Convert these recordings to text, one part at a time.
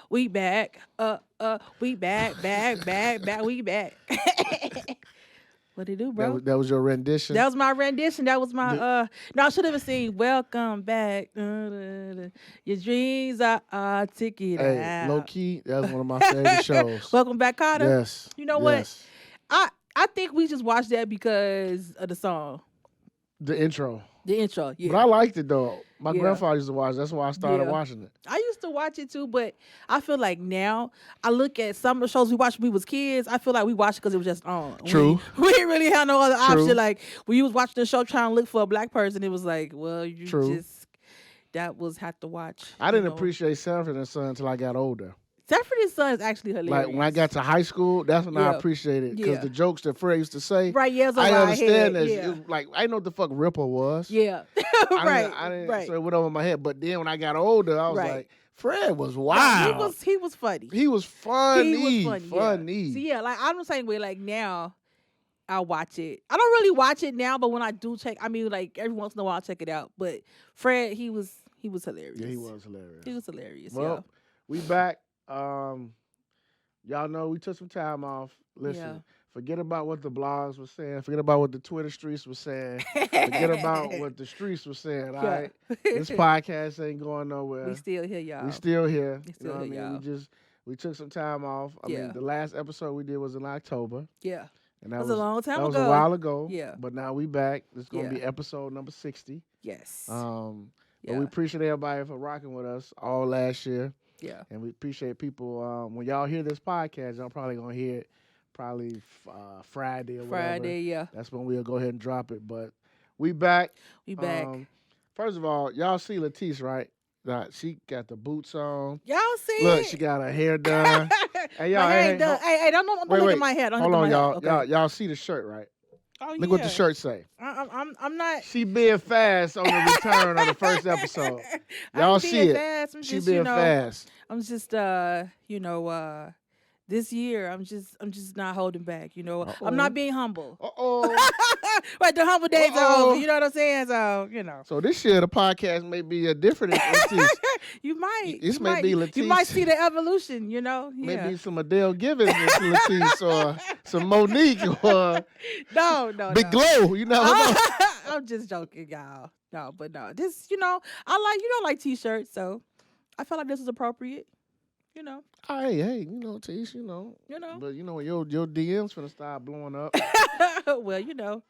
We back. We back. We back. What it do, bro? That was your rendition. That was my rendition. That was my The- No, I should have seen "Welcome Back." Your dreams are ticket Hey, low out. key, that was one of my favorite shows. Welcome back, Carter. Yes. You know what? Yes. I think we just watched that because of the song, The intro. the intro. Yeah. But I liked it though. My Yeah. grandfather used to watch it. That's why I started Yeah. watching it. I used to watch it too, but I feel like now I look at some of the shows we watched when we was kids. I feel like we watched it because it was just on. True. We didn't really have no other True. option. Like when you was watching the show trying to look for a black person, it was like, well, you True. just that was had to watch. I didn't you know. appreciate Sanford and Son until I got older. Sanford and Son is actually hilarious. Like when I got to high school, that's when I Yeah. appreciated it. Because Yeah. the jokes that Fred used to say, right, yeah, it's I over our understand head. that. Yeah, It was like I didn't know what the fuck Ripper was. yeah. I didn't right. so it went over my head. But then when I got older, I was Right. like, Fred was No, wild. he was funny. He was funny. He was funny. Yeah. So yeah, like I'm the same way. Like now, I'll watch it. I don't really watch it now, but when I do check, I mean, like every once in a while, I'll check it out. But Fred, he was hilarious. Yeah, he was hilarious. He was hilarious. Well, we back. Y'all know we took some time off. Listen, Yeah. forget about what the blogs were saying. Forget about what the Twitter streets were saying. Forget about what the streets were saying. All right, this podcast ain't going nowhere. We still here, y'all. We still here. We You still know what here, I mean? y'all. We took some time off. I Yeah. mean, the last episode we did was in October, Yeah, and that was a long time that was ago. a while ago. Yeah. But now we back. This is gonna Yeah. be episode number 60. yes. But yeah. we appreciate everybody for rocking with us all last year. yeah. And we appreciate people. When y'all hear this podcast, y'all probably gonna hear it Friday or whatever. Friday, yeah. That's when we'll go ahead and drop it. But we back. We back. First of all, y'all see Letice, right? She got the boots on. Y'all see Look, it? she got her hair done. Hey, y'all. My hair Hey, ain't done. Hey, don't wait, look wait. at my hair. Don't Hold look on, at my y'all. hair. Okay. Y'all see the shirt, right? Oh, Look what the shirt say. I'm not. She being fast on the return of the first episode. Y'all I'm see being it. Fast. I'm She just, being fast. I'm just, this year I'm just not holding back. Uh-oh. I'm not being humble. Uh-oh. Right, the humble days are Uh-oh. over. You know what I'm saying? So So this year the podcast may be a different Letice. you might. This you may might, be You Letice. might see the evolution. Yeah. Maybe some Adele Givens into Letice or some Monique or No. Big Glow. You never know. I'm just joking, y'all. No, but no. This, I like t-shirts, so I felt like this was appropriate. Hey, Tice, But when your DMs finna start blowing up. Well, I'm gonna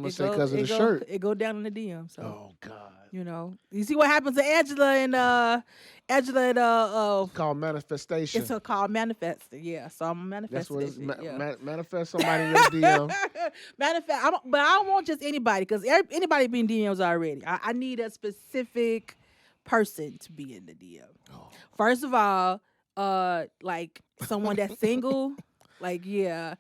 it say go- because of it the go- shirt. It go down in the DM. So Oh God. you see what happens to Angela and It's called manifestation. it's called manifesting. Yeah, so I'm That's manifesting. what it's yeah. manifest somebody in your DM. Manifest, but I don't want just anybody because anybody being DMs already. I need a specific person to be in the DM. Oh. First of all, like someone that's single, like yeah.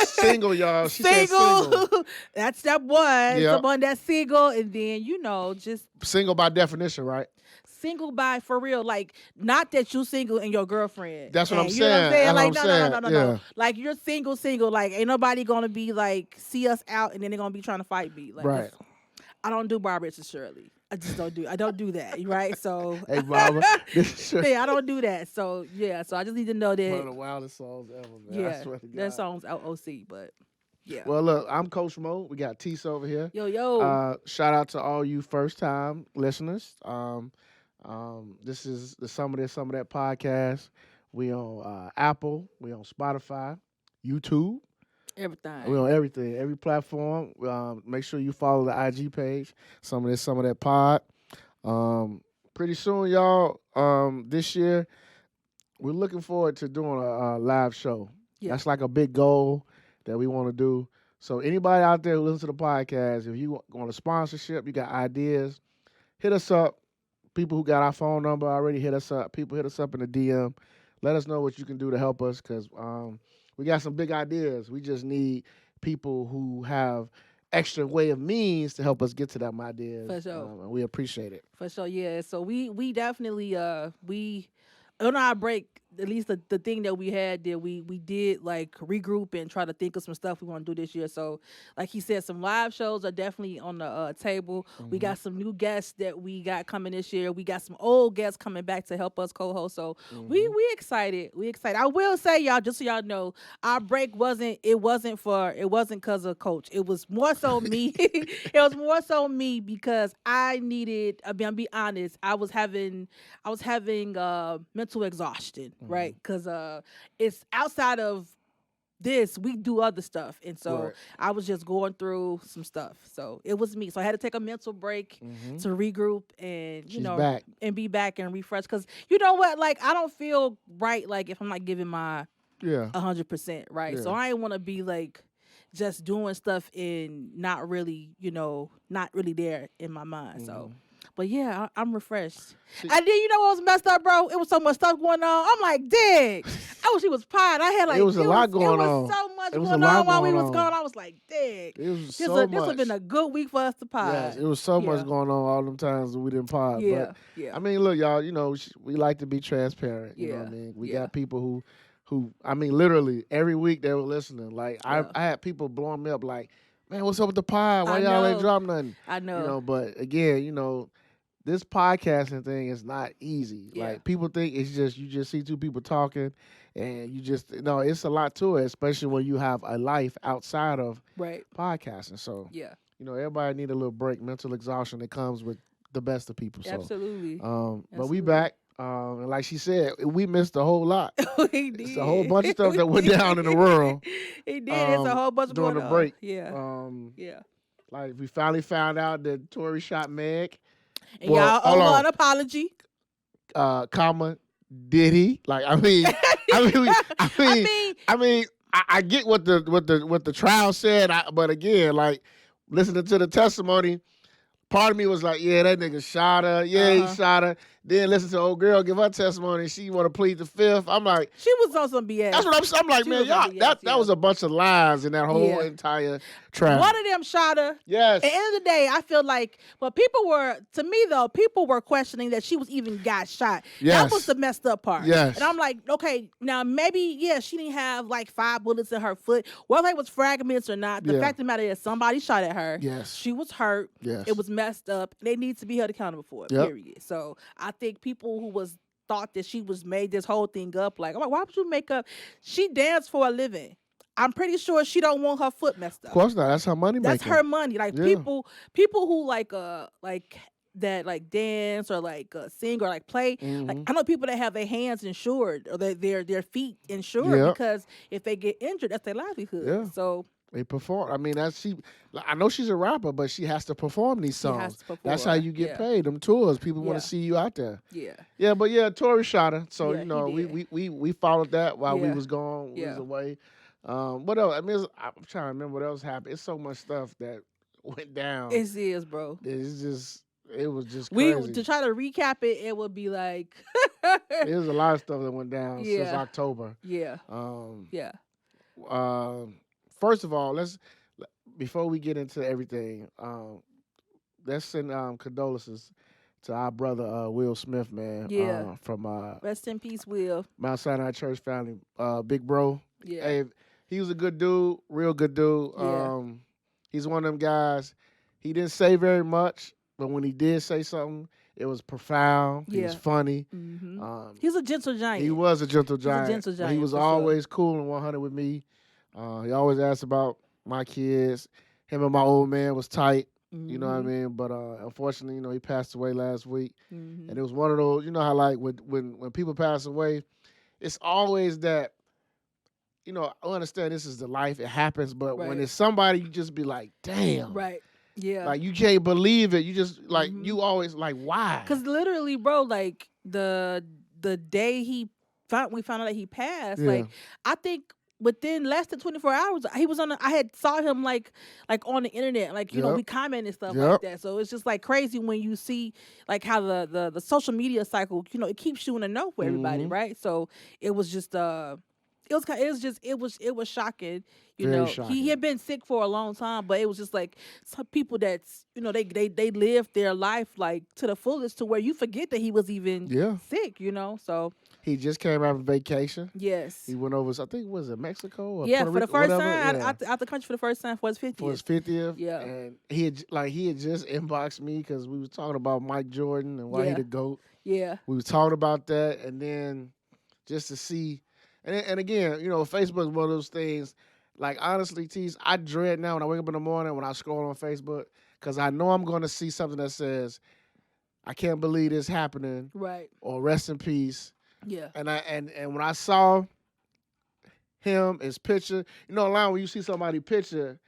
Single, y'all. She said single. That's step one. Yeah. Someone that's single, and then just Single by definition, right? single by for real. Like not that you single and your girlfriend. That's what I'm You know what I'm saying. saying? That's Like what I'm no. saying. Yeah. Like you're single. Like ain't nobody gonna be like see us out and then they're gonna be trying to fight me. Like Right. I don't do Barbara and Shirley. I don't do that. Right. So Hey, Barbara. This shirt. yeah, I don't do that. So yeah. So I just need to know One of that. the wildest songs ever, man. I Yeah, swear to God. that song's OC, but yeah. Well, look, I'm Coach Mo. We got Tice over here. Yo. Shout out to all you first time listeners. This is the Some of That podcast. We on Apple. We on Spotify, YouTube. Everything. We on everything, every platform. Make sure you follow the IG page. Some of That pod. Pretty soon, y'all. This year, we're looking forward to doing a live show. Yeah. That's like a big goal that we want to do. So anybody out there who listens to the podcast, if you want a sponsorship, you got ideas, hit us up. People who got our phone number already hit us up. People hit us up in the DM. Let us know what you can do to help us because we got some big ideas. We just need people who have extra way of means to help us get to them ideas. For sure. And we appreciate it. For sure, yeah. So we definitely we on our break at least the thing that we had there, we did like regroup and try to think of some stuff we want to do this year. So, like he said, some live shows are definitely on the table. We got some new guests that we got coming this year. We got some old guests coming back to help us co-host. So we excited. We excited. I will say, y'all, just so y'all know, our break wasn't because of Coach. It was more so me. It was more so me because I needed. I'll be honest. I was having mental exhaustion, right? Because it's outside of this, we do other stuff, and so I was just going through some stuff. So it was me. So I had to take a mental break to regroup and back. and be back and refresh. Because you know what, like I don't feel right like if I'm not giving my 100%, right? So I ain't want to be like just doing stuff and not really there in my mind. So. But yeah, I'm refreshed. And then you know what was messed up, bro? It was so much stuff going on. I'm like, dang. I wish he was pied. I had like it was a lot going on. It was so much going on while we was gone. I was like, dang. This would have been a good week for us to pod. Yes, it was so much going on all them times that we didn't pod. Yeah, but, I mean, look, y'all, we like to be transparent. You know what I mean? We got people who, I mean, literally every week they were listening. Like, I had people blowing me up like, man, what's up with the pod? Why y'all ain't drop nothing? I know. But again, this podcasting thing is not easy. Yeah. Like people think it's just you just see two people talking, and you just it's a lot to it, especially when you have a life outside of podcasting. So everybody need a little break, mental exhaustion that comes with the best of people. So, Absolutely. But we back. And like she said, we missed a whole lot. We did. It's a whole bunch of stuff that went down in the world. It did. It's a whole bunch of during the break. Yeah. Like we finally found out that Tory shot Meg. And y'all owe an apology. Comma, did he? Like, I get what the trial said, but again, like listening to the testimony, part of me was like, yeah, that nigga shot her. Yeah, he shot her. Then listen to old girl give her testimony. She want to plead the fifth. I'm like, she was on some BS. That's what I'm saying. I'm like, man, y'all, that was a bunch of lies in that whole entire trial. One of them shot her. Yes. At the end of the day, I feel like, people were questioning that she was even got shot. Yes. That was the messed up part. Yes. And I'm like, okay, now maybe, she didn't have like 5 bullets in her foot. Whether it was fragments or not, the fact of the matter is somebody shot at her. Yes. She was hurt. Yes. It was messed up. They need to be held accountable for it, period. So I think people who thought that she was made this whole thing up, like, why would you make up? She danced for a living. I'm pretty sure she don't want her foot messed up. Of course not. That's her money. That's her money. Like people who like that like dance or like sing or like play. Like I know people that have their hands insured or their feet insured because if they get injured, that's their livelihood. Yeah. So they perform. I mean, I know she's a rapper, but she has to perform these songs. She has to perform. That's how you get paid. Them tours, people want to see you out there. Yeah. Yeah, but Tory shot her. So we followed that while we was gone. We was away. What else? I mean, I'm trying to remember what else happened. It's so much stuff that went down. It is, bro. It was just crazy. To try to recap it, it would be like there's a lot of stuff that went down since October. Yeah. First of all, before we get into everything, let's send condolences to our brother Will Smith, man. Yeah. From rest in peace, Will. Mount Sinai Church family. Big bro. Yeah. Hey, he was a good dude, real good dude. Yeah. He's one of them guys. He didn't say very much, but when he did say something, it was profound. He was funny. Mm-hmm. He was a gentle giant. He was a gentle giant. He was always cool and 100 with me. He always asked about my kids. Him and my old man was tight. You know what I mean? But unfortunately, he passed away last week. And it was one of those, how like when people pass away, it's always that, I understand this is the life, it happens, but when it's somebody, you just be like, damn. Right. Yeah. Like you can't believe it. You just like you always like, why? Because literally, bro, like the day we found out that he passed, like I think within less than 24 hours, he was I had saw him like on the internet, like we comment and stuff like that. So it's just like crazy when you see like how the social media cycle, it keeps you in the know for everybody, right? So it was just it was shocking. Very He shocking. had been sick for a long time, but it was just like some people that's they live their life like to the fullest to where you forget that he was even Yeah. sick. So He just came out from vacation. yes, He went over, I think, was it Mexico or yeah, Puerto for the Rico, first whatever? time Yeah, out the country for the first time for his for his 50th. 50th. Yeah, And he had just inboxed me because we was talking about Mike Jordan and why he yeah, the GOAT. yeah, We was talking about that, and then just to see, and again, Facebook is one of those things. Like honestly, Tease, I dread now when I wake up in the morning when I scroll on Facebook because I know I'm going to see something that says, "I can't believe this happening," right, or "Rest in peace." yeah, And when I saw him, his picture, Lon, when you see somebody picture,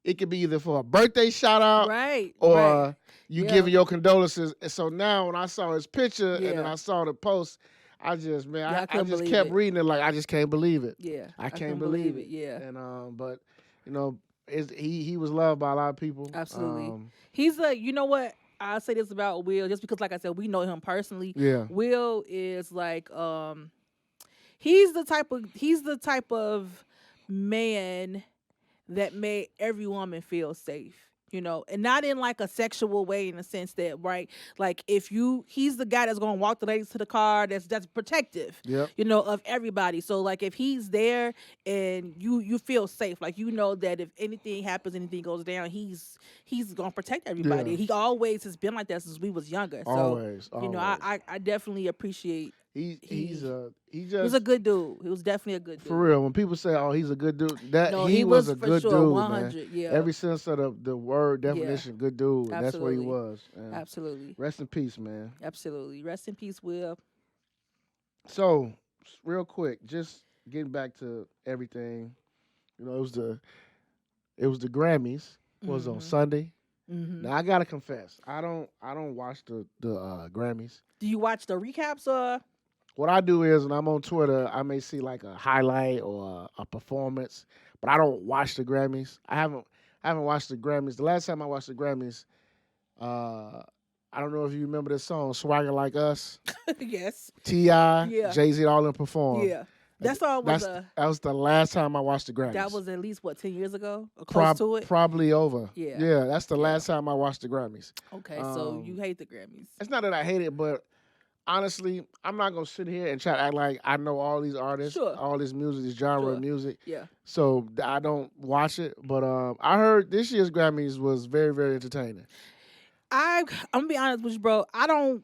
it could be either for a birthday shout out right, right, or you yeah, giving your condolences. And so now when I saw his picture and then yeah, I saw the post, I just, yeah. man, I I couldn't just believe kept it. reading it like I just can't believe it. Yeah, I I can't couldn't believe believe it. it. Yeah. And but you know, he was loved by a lot of people. Absolutely. He's a, you know what? I'll say this about Will, just because, like I said, we know him personally. Yeah. Will is like, he's the type of man that made every woman feel safe. And not in like a sexual way, in the sense that, right? Like he's the guy that's gonna walk the ladies to the car, that's protective, Yep. of everybody. So like if he's there and you feel safe, like that if anything happens, anything goes down, he's gonna protect Yeah. everybody. He always has been like that since we was younger. So Always. I definitely appreciate. He He was a just good dude. He was definitely a good for dude. real. When people say, "Oh, he's a good dude," that No, he he was was a for good sure dude, man. 100. Yeah, Every sense of the word yeah, definition, good dude, and that's what he absolutely, was. And absolutely, rest in peace, man. absolutely. Rest in peace, Will. So, real quick, just getting back to everything. It was the Grammys. Was on Mhm. Sunday. Mhm. Now I gotta confess, I don't watch the Grammys. Do you watch the recaps or? What I do is when I'm on Twitter, I may see like a highlight or a performance, but I don't watch the Grammys. I haven't watched the Grammys. The last time I watched the Grammys, uh, I don't know if you remember this song, "Swagger Like Us." Yes. T.I., Yeah. Jay-Z, all them performed. Yeah. That's all was a. That was the last time I watched the That Grammys. was at least what 10 years ago or close to it. Probably over. Yeah. Yeah, that's the Yeah. last time I watched the Grammys. Okay, so you hate the Grammys. It's not that I hate it, but honestly, I'm not gonna sit here and try to act like I know all these artists, Sure. all this music, this genre Sure. of music. Yeah. So I don't watch it. But I heard this year's Grammys was very, very entertaining. I'm gonna be honest with you, bro. I don't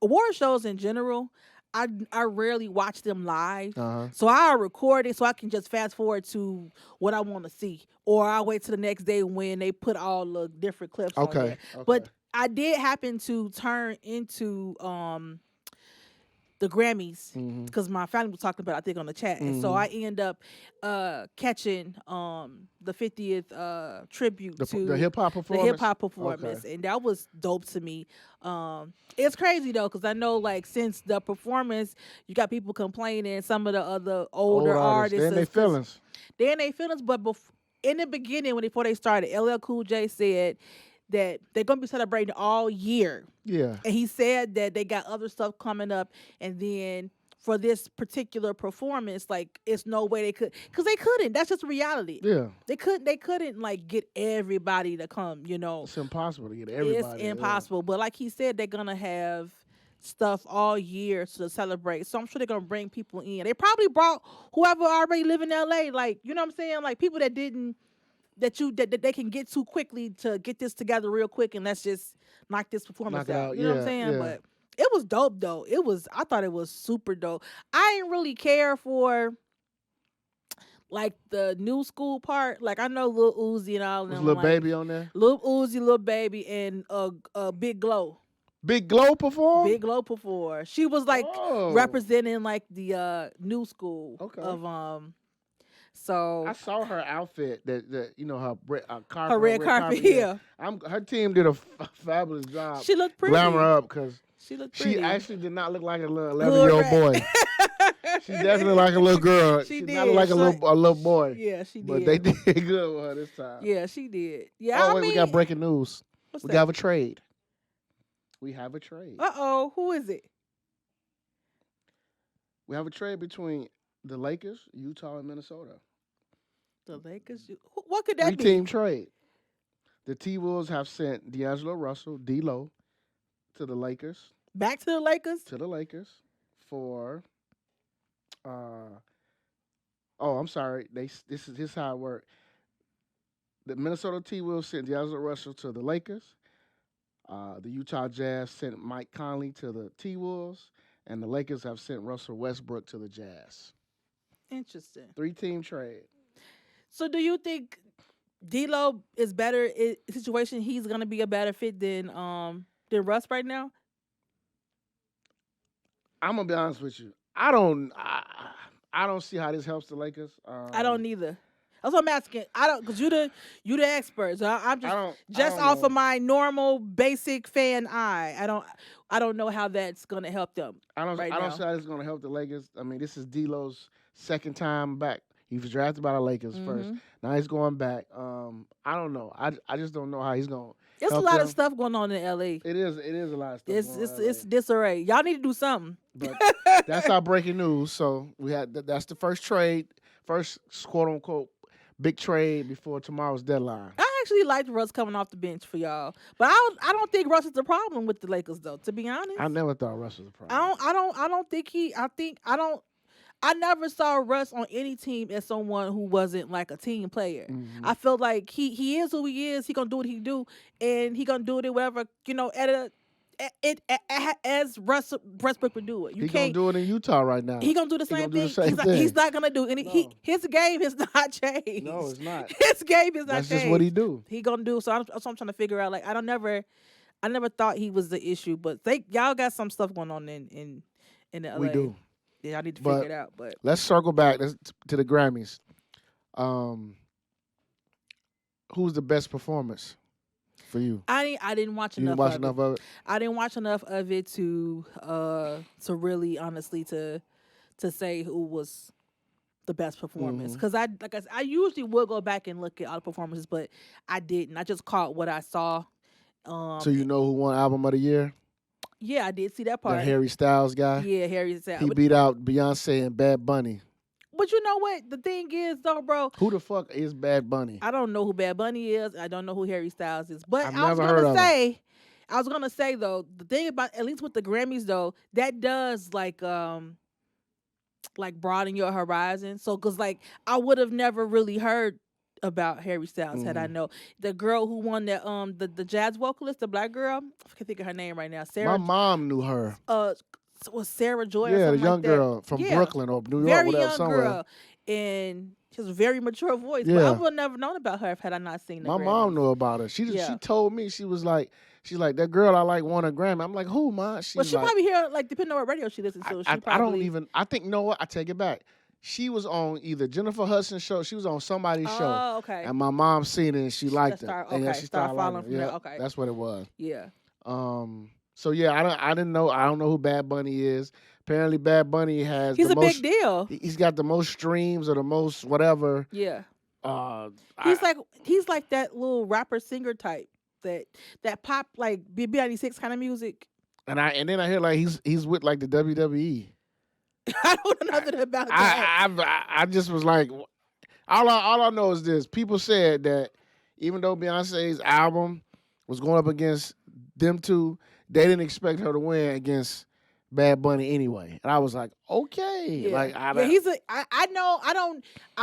award shows in general. I rarely watch them live. Uh-huh. So I record it so I can just fast forward to what I want to see. Or I'll wait till the next day when they put all the different clips on there. Okay. But I did happen to turn into the Grammys Mm-hmm. because my family was talking about it, I think on the chat. And so I end up catching the 50th tribute to The hip hop the performance. hip hop performance, and that was dope to me. It's crazy though, because I know like since the performance, you got people complaining. Some of the other older artists, Then they feelings. But in the beginning, before they started, LL Cool J said that they're gonna be celebrating all year. Yeah. And he said that they got other stuff coming up, and then for this particular performance, like it's no way they could, because they couldn't. That's just reality. Yeah. They couldn't like get everybody to come. It's impossible to get everybody. It's impossible. But like he said, they're gonna have stuff all year to celebrate. So I'm sure they're gonna bring people in. They probably brought whoever already live in LA, like you know what I'm saying, like people that didn't that they can get to quickly to get this together real quick, and let's just knock this performance Knock it out. out. You know what I'm Yeah, saying? yeah. But it was dope though. I thought it was super dope. I didn't really care for like the new school part. Like I know Lil Uzi and all of Was them. Lil like, Baby on there? Lil Uzi, Lil Baby, and Big Glow. Big Glow performed? Big Glow before. She was like Oh. representing like the new school Okay. of so I saw her outfit that her carpet, her red carpet here. Her team did a fabulous job. She looked pretty. Glamour up because She looked pretty. she actually did not look like a little Little 11-year-old boy. She definitely like a little girl. She did did. not look like a little boy. Yeah, she did. But they did good with her this time. Yeah, she did. Yeah. Oh, wait, we got breaking news. What's We that? have a trade. We have a trade. Uh-oh, who is it? We have a trade between The Lakers, Utah, and Minnesota. The Lakers. What could Three that be? team trade. The T Wolves have sent D'Angelo Russell, D'Lo, to the Lakers. Back to the Lakers. To the Lakers for. Uh, oh, I'm sorry. This is how it worked. The Minnesota T Wolves sent D'Angelo Russell to the Lakers. The Utah Jazz sent Mike Conley to the T Wolves, and the Lakers have sent Russell Westbrook to the Jazz. Interesting. 3-team trade. So, do you think D'Lo is better in a situation? He's gonna be a better fit than Russ right now. I'm gonna be honest with you. I don't see how this helps the Lakers. I don't either. That's what I'm asking. I don't, because you the expert. So I'm I just don't off know. of my normal basic fan eye. I don't know how that's gonna help them. I don't now. see how this is gonna help the Lakers. I mean, this is D'Lo's second time back. He was drafted by the Lakers first. Now he's going back. I don't know. I just don't know how he's going. It's a lot of stuff going on in LA. It is a lot of stuff. It's disarray. Y'all need to do something. But that's our breaking news. So we had that's the first trade, first quote unquote big trade before tomorrow's deadline. I actually liked Russ coming off the bench for y'all, but I don't think Russ is the problem with the Lakers though. To be honest, I never thought Russ was a problem. I don't think he. I never saw Russ on any team as someone who wasn't like a team player. Mm-hmm. I feel like he is who he is. He gonna do what he do, and he gonna do it whatever as Russ Westbrook would do it. He can't do it in Utah right now. He gonna do the same thing. He's not gonna do any. No. His game has not changed. No, it's not. His game is not That's changed. just what he do. He gonna do. So that's what I'm trying to figure out. Like I never thought he was the issue, but y'all got some stuff going on in the LA. We do. Yeah, I need to figure it out. But let's circle back to the Grammys. Who's the best performance for you? I didn't watch enough. Watch enough of it. I didn't watch enough of it to really honestly to say who was the best performance. Because I usually will go back and look at all the performances, but I didn't. I just caught what I saw. So you know who won Album of the Year? Yeah, I did see that part. The Harry Styles guy. Yeah, Harry Styles. He beat out Beyonce and Bad Bunny. But you know what? The thing is, though, bro. Who the fuck is Bad Bunny? I don't know who Bad Bunny is. I don't know who Harry Styles is. But I was gonna say though, the thing about at least with the Grammys though, that does like broaden your horizon. So, cause like I would have never really heard about Harry Styles had I know the girl who won the jazz vocalist, the black girl. I can't think of her name right now. Sarah. My mom knew her. Was Sarah Joy? Yeah, or the something young like that. girl from Brooklyn or New York, very whatever, young somewhere. girl, and she has a very mature voice. Yeah. But I would have never known about her had I not seen the My Grammys. mom knew about her. She told me, she's like that girl I like won a Grammy. I'm like, who, ma? Well, she probably hear like depending on what radio she listens to. I think you know what? I take it back. She was on either Jennifer Hudson's show. She was on somebody's show. Oh, okay. And my mom seen it and she liked it. And she started following liking from it. there. Yeah, Okay. that's what it was. Yeah. So yeah, I didn't know. I don't know who Bad Bunny is. Apparently, Bad Bunny has. He's a big deal. He's got the most streams or the most whatever. Yeah. He's like that little rapper singer type that pop like B96 kind of music. And then I hear like he's with like the WWE. I don't know nothing about that. I just was like, all I know is this: people said that even though Beyonce's album was going up against them two, they didn't expect her to win against Bad Bunny anyway. And I was like, okay, yeah. like I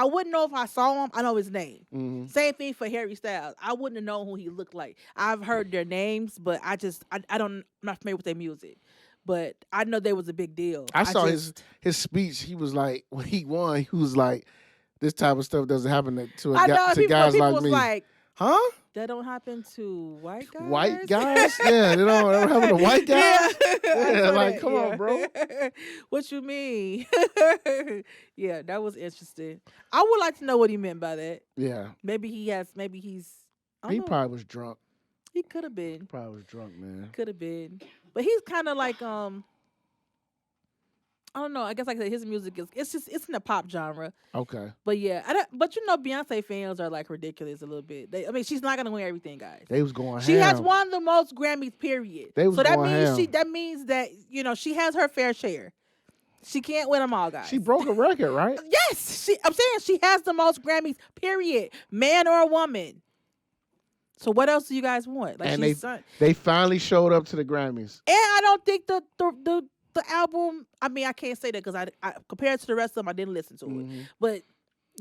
wouldn't know if I saw him. I know his name. Mm-hmm. Same thing for Harry Styles. I wouldn't have known who he looked like. I've heard their names, but I'm not familiar with their music. But I know there was a big deal. I saw his speech. He was like, when he won, he was like, this type of stuff doesn't happen to guys like me. Like, huh? That don't happen to white guys. White guys? Yeah, they don't happen to white guys. Yeah, like come on, bro. What you mean? Yeah, that was interesting. I would like to know what he meant by that. Yeah. Maybe he's. He probably was drunk. He could have been. He probably was drunk, man. Could have been, but he's kind of like I don't know. I guess like I said, his music it's in the pop genre. Okay. But yeah, but Beyonce fans are like ridiculous a little bit. She's not gonna win everything, guys. They was going. She has won the most Grammys, period. They was so that going means ham. that means that she has her fair share. She can't win them all, guys. She broke a record, right? Yes, I'm saying she has the most Grammys. Period, man or woman. So what else do you guys want? Like, And she's they finally showed up to the Grammys. and I don't think the album. I mean, I can't say that because I compared to the rest of them, I didn't listen to it. But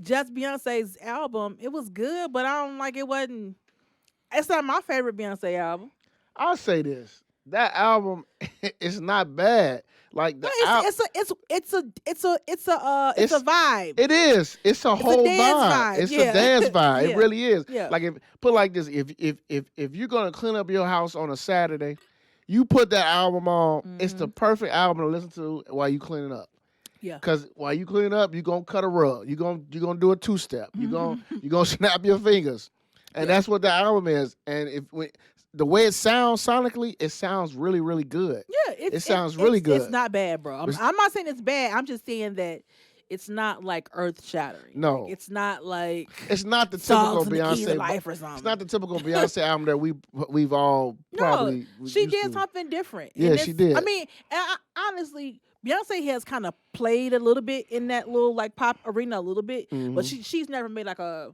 just Beyonce's album, it was good, but I don't like it. Wasn't. It's not my favorite Beyonce album. I'll say this: that album is not bad. Like the it's a vibe. It is. It's a whole vibe. It's a dance vibe. Yeah. It really is. Yeah. Like if put like this, if you're gonna clean up your house on a Saturday, you put that album on. It's the perfect album to listen to while you cleaning up. Yeah. Because while you clean up, you're gonna cut a rug. You're gonna do a two-step. You're gonna snap your fingers. And that's what the album is. And the way it sounds sonically, it sounds really, really good. Yeah, it sounds really good. It's not bad, bro. I'm not saying it's bad. I'm just saying that it's not like earth shattering. No, like, it's not like it's not the typical Beyonce life or something. It's not the typical Beyonce album that we've all probably. No, she did something different. Yeah, she did. I mean, honestly, Beyonce has kind of played a little bit in that little like pop arena a little bit, but she's never made like a.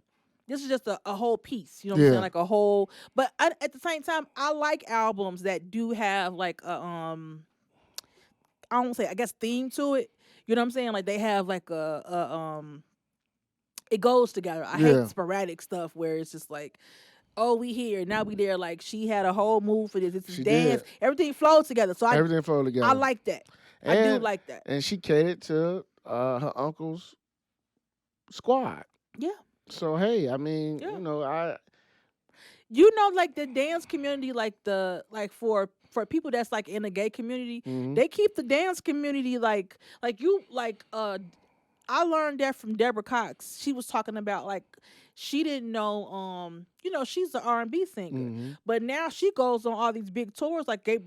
This is just a whole piece, you know what I'm saying? Like a whole, but at the same time, I like albums that do have like a I don't say, I guess, theme to it. You know what I'm saying? Like they have like it goes together. I hate sporadic stuff where it's just like, oh, we here, now we there. Like she had a whole move for this. It's a dance. Everything flows together. So everything flowed together. I like that. I do like that. And she catered to her uncle's squad. Yeah. So hey, I mean, you know, like the dance community, like for people that's like in the gay community, they keep the dance community like I learned that from Deborah Cox. She was talking about like she didn't know she's an R&B singer, but now she goes on all these big tours like gay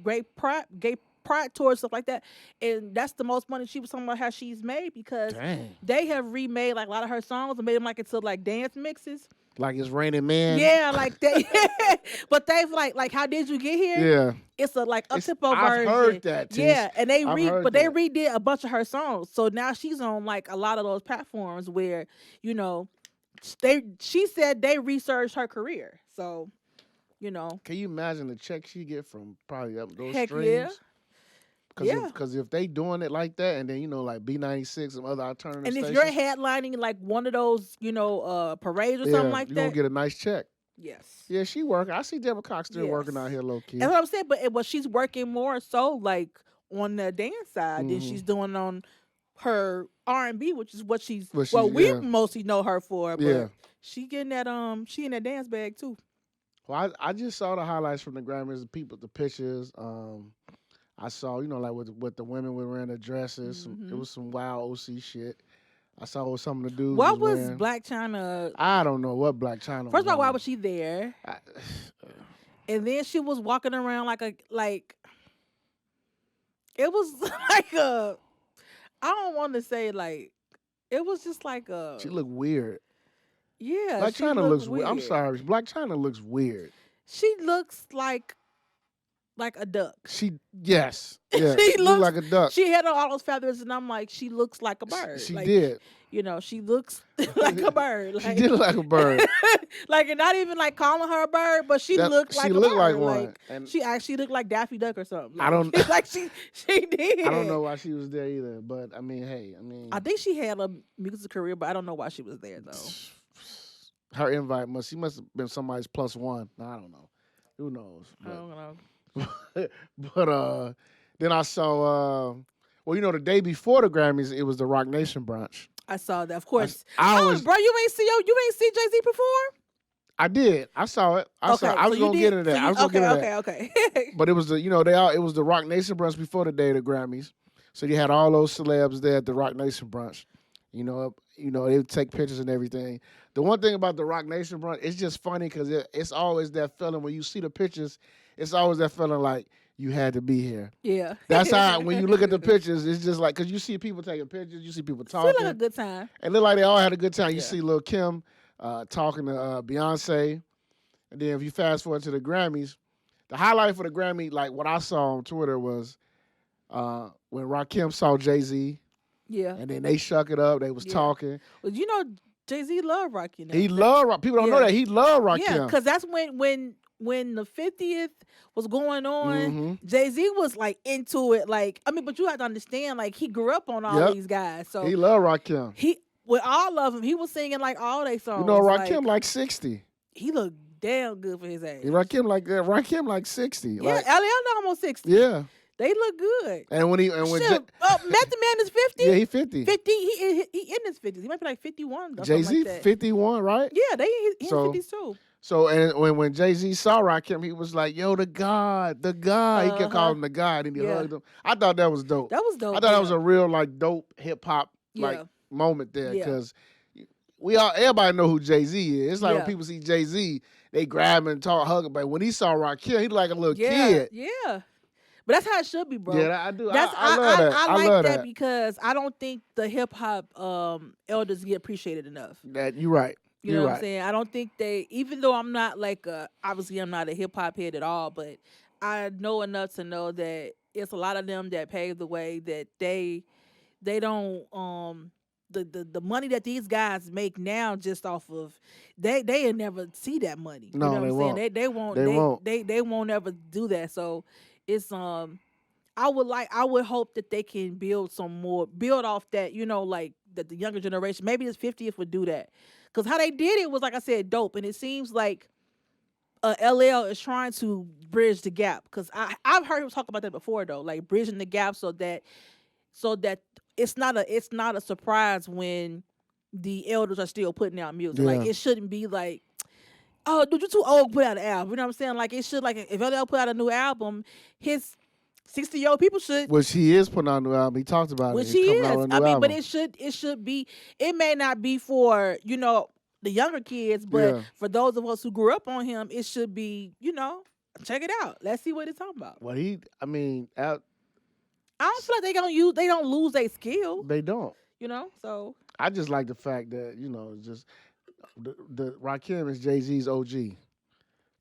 pride tours, stuff like that, and that's the most money she was talking about how she's made because they have remade like a lot of her songs and made them like into like dance mixes. Like it's Raining Man. Yeah, like they, but they've like How Did You Get Here? Yeah, it's a like up tempo version. I've heard that. Too. Yeah, and they redid a bunch of her songs, so now she's on like a lot of those platforms where she said they researched her career, so Can you imagine the check she get from probably up those heck streams? Yeah. Because if they doing it like that, and then like B96 and other alternative and stations, if you're headlining like one of those parades or something like you're that, gonna get a nice check. Yes. Yeah, she working. I see Deborah Cox still working out here low key. That's what I'm saying, but she's working more so like on the dance side than she's doing on her R&B, which is what we mostly know her for. But she getting that she in that dance bag too. Well, I just saw the highlights from the Grammys, the pictures. I saw, like with the women were wearing the dresses. It was some wild OC shit. I saw what some of the dudes. What was wearing. Black China? I don't know what Black China. First of all, why was she there? And then she was walking around like it was like a. I don't want to say like. It was just like a. She looked weird. Yeah, Black China looks weird. I'm sorry, Black China looks weird. She looks like a duck. Yeah, she looks like a duck. She had all those feathers, and I'm like, she looks like a bird. She did. She looks like a bird. She did look like a bird. Like, and not even like calling her a bird, but she looked like a bird. She looked like one. And she actually looked like Daffy Duck or something. Like, I don't like she did. I don't know why she was there either, but I mean, I think she had a music career, but I don't know why she was there though. Her invite must have been somebody's +1. I don't know. Who knows? I don't know. But then I saw the day before the Grammys, it was the Rock Nation brunch. I saw that, of course. Bro, you ain't see Jay-Z perform? I did. I saw it. I was gonna get into that. Okay. But it was it was the Rock Nation brunch before the day of the Grammys. So you had all those celebs there at the Rock Nation brunch. They would take pictures and everything. The one thing about the Rock Nation brunch, it's just funny because it's always that feeling when you see the pictures. It's always that feeling like you had to be here. Yeah. That's how when you look at the pictures, it's just like because you see people taking pictures, you see people talking. Feel like a good time. And look like they all had a good time. You see Lil' Kim talking to Beyonce, and then if you fast forward to the Grammys, the highlight for the Grammy, like what I saw on Twitter was when Rakim saw Jay-Z Yeah. And then they shuck it up. They was Yeah. talking. Well, you know, Jay-Z love Rakim. He loved people don't know Yeah. that he loved Yeah, Rakim. because that's when the 50th was going on, Mm-hmm. Jay-Z was like into it. Like, I mean, but you have to understand, like, he grew up on all Yep. these guys. So He loved Rakim. he with all of them, he was singing like all their songs. You know, Rakim like 60. He looked damn good for his age. Rakim like 60. Yeah, Like, LL almost 60. yeah. They look good. And when Shit, Method Man is 50. yeah, he 50. 50. He in his 50s. He might be like 51. Or Jay-Z something like that. 51, right? Yeah, he in So- 50s too. So and when Jay-Z saw Rakim, he was like, "Yo, the God." He kept calling him the God, and he Yeah. hugged him. I thought that was dope. That was dope. I thought that was a real like dope hip hop like Yeah. moment there Yeah. because everybody know who Jay-Z is. It's like Yeah. when people see Jay-Z, they grab him and talk, hug him. But when he saw Rakim, he like a little Yeah, kid. yeah. But that's how it should be, bro. Yeah, I do. That's I love that. I like love that because I don't think the hip hop elders get appreciated enough. That you're right. You know what I'm saying? I don't think they, even though I'm not like obviously I'm not a hip hop head at all, but I know enough to know that it's a lot of them that paved the way that they don't the money that these guys make now just off of they never see that money. No, you know what they I'm won't. saying? They won't. They won't. They won't ever do that. So it's I would hope that they can build off that, you know, like that the younger generation, maybe this 50th would do that. Because how they did it was, like I said, dope. And it seems like LL is trying to bridge the gap. Because I've heard him talk about that before, though, like bridging the gap so that it's not a surprise when the elders are still putting out music. Like, Yeah. it shouldn't be like, oh, dude, you're too old to put out an album. You know what I'm saying? Like, it should, like, if LL put out a new album, his 60-year-old people should. Which he is putting out a new album. He talked about Which it. he He's is. coming out with a I new mean, album. but it should be. It may not be for, you know, the younger kids, but Yeah. for those of us who grew up on him, it should be, you know, check it out. Let's see what it's talking about. Well, I don't feel like they don't lose their skill, they don't. you know. So I just like the fact that, you know, just the Rakim is Jay-Z's OG. You